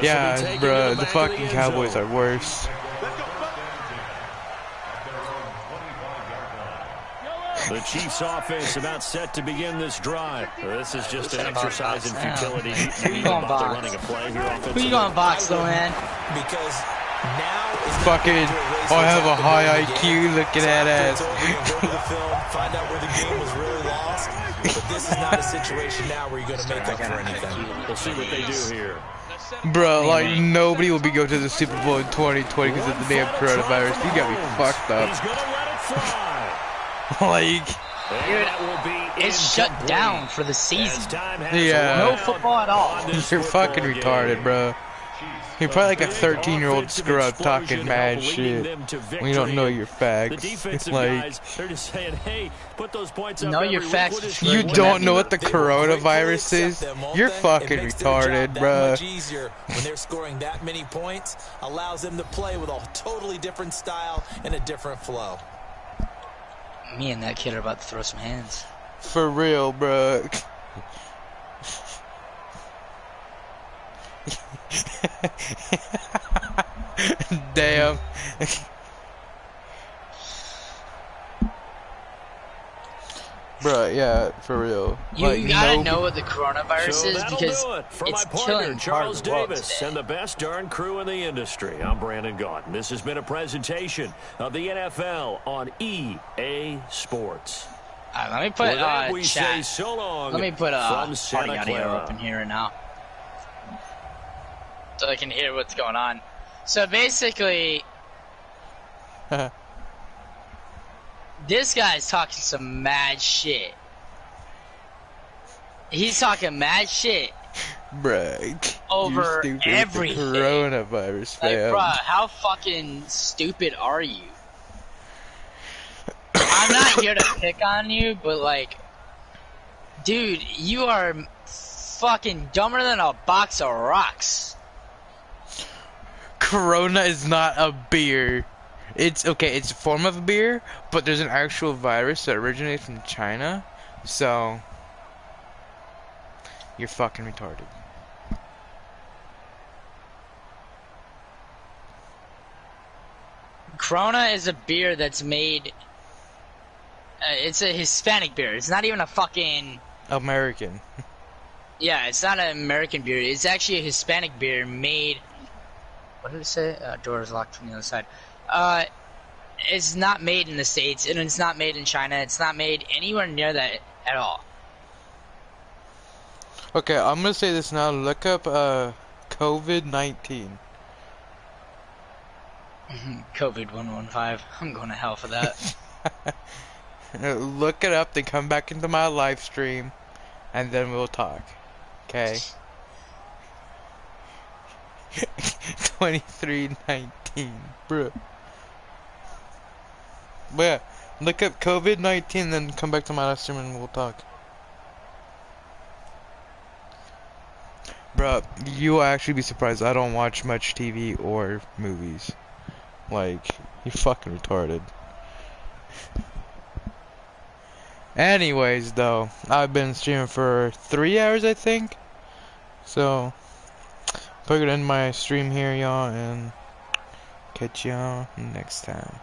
yeah, bro, the fucking Cowboys are worse. The Chiefs offense about set to begin this drive. This is just an exercise in futility. Who you going box? Who you going box though, man? Because now is fucking, I have a high IQ looking at us. Go to the film, find out where the game was really lost. But this is not a situation now where you're going to make up for anything. We'll see what they do here. Bro, like, nobody will be going to the Super Bowl in 2020 because of the damn coronavirus. You got me fucked up. He's gonna let it fly. Like, dude, it's shut down for the season. Yeah. No football at all. You're fucking retarded, bro. You're probably like a 13-year-old scrub talking mad shit when you don't know your facts. Like, they're just saying, hey, put those points up. Know your facts. You don't know what the coronavirus is? You're fucking retarded, bro. When they're scoring that many points, allows them to play with a totally different style and a different flow. Me and that kid are about to throw some hands. For real, bro. Damn. Bruh, yeah, for real. You Like, gotta no, know what the coronavirus So is that'll because do it for it's my killing partner, part Charles of the world Davis, today. and the best darn crew in the industry. I'm Brandon Gaudin. This has been a presentation of the NFL on EA Sports. Let me put With that, we say chat. so long Let me put from party Santa audio Clara. up in here now, so I can hear what's going on. So basically, this guy's talking some mad shit. He's talking mad shit bruh, over you're stupid everything. with the coronavirus, Like, fam. bruh, how fucking stupid are you? I'm not here to pick on you, but like, dude, you are fucking dumber than a box of rocks. Corona is not a beer. It's okay, it's a form of a beer, but there's an actual virus that originates from China, so you're fucking retarded. Corona is a beer that's made. It's a Hispanic beer. It's not even a fucking. American. Yeah, it's not an American beer. It's actually a Hispanic beer made. What did it say? Door is locked from the other side. It's not made in the States, and it's not made in China. It's not made anywhere near that at all. Okay, I'm gonna say this now. Look up COVID-19. COVID 115. I'm going to hell for that. Look it up, then come back into my live stream, and then we'll talk. Okay? 2319, bro. But yeah, look up COVID-19, then come back to my live stream and we'll talk. Bro, you will actually be surprised. I don't watch much TV or movies. Like, you're fucking retarded. Anyways, though, I've been streaming for 3 hours, I think. So, I'm gonna end my stream here, y'all, and catch y'all next time.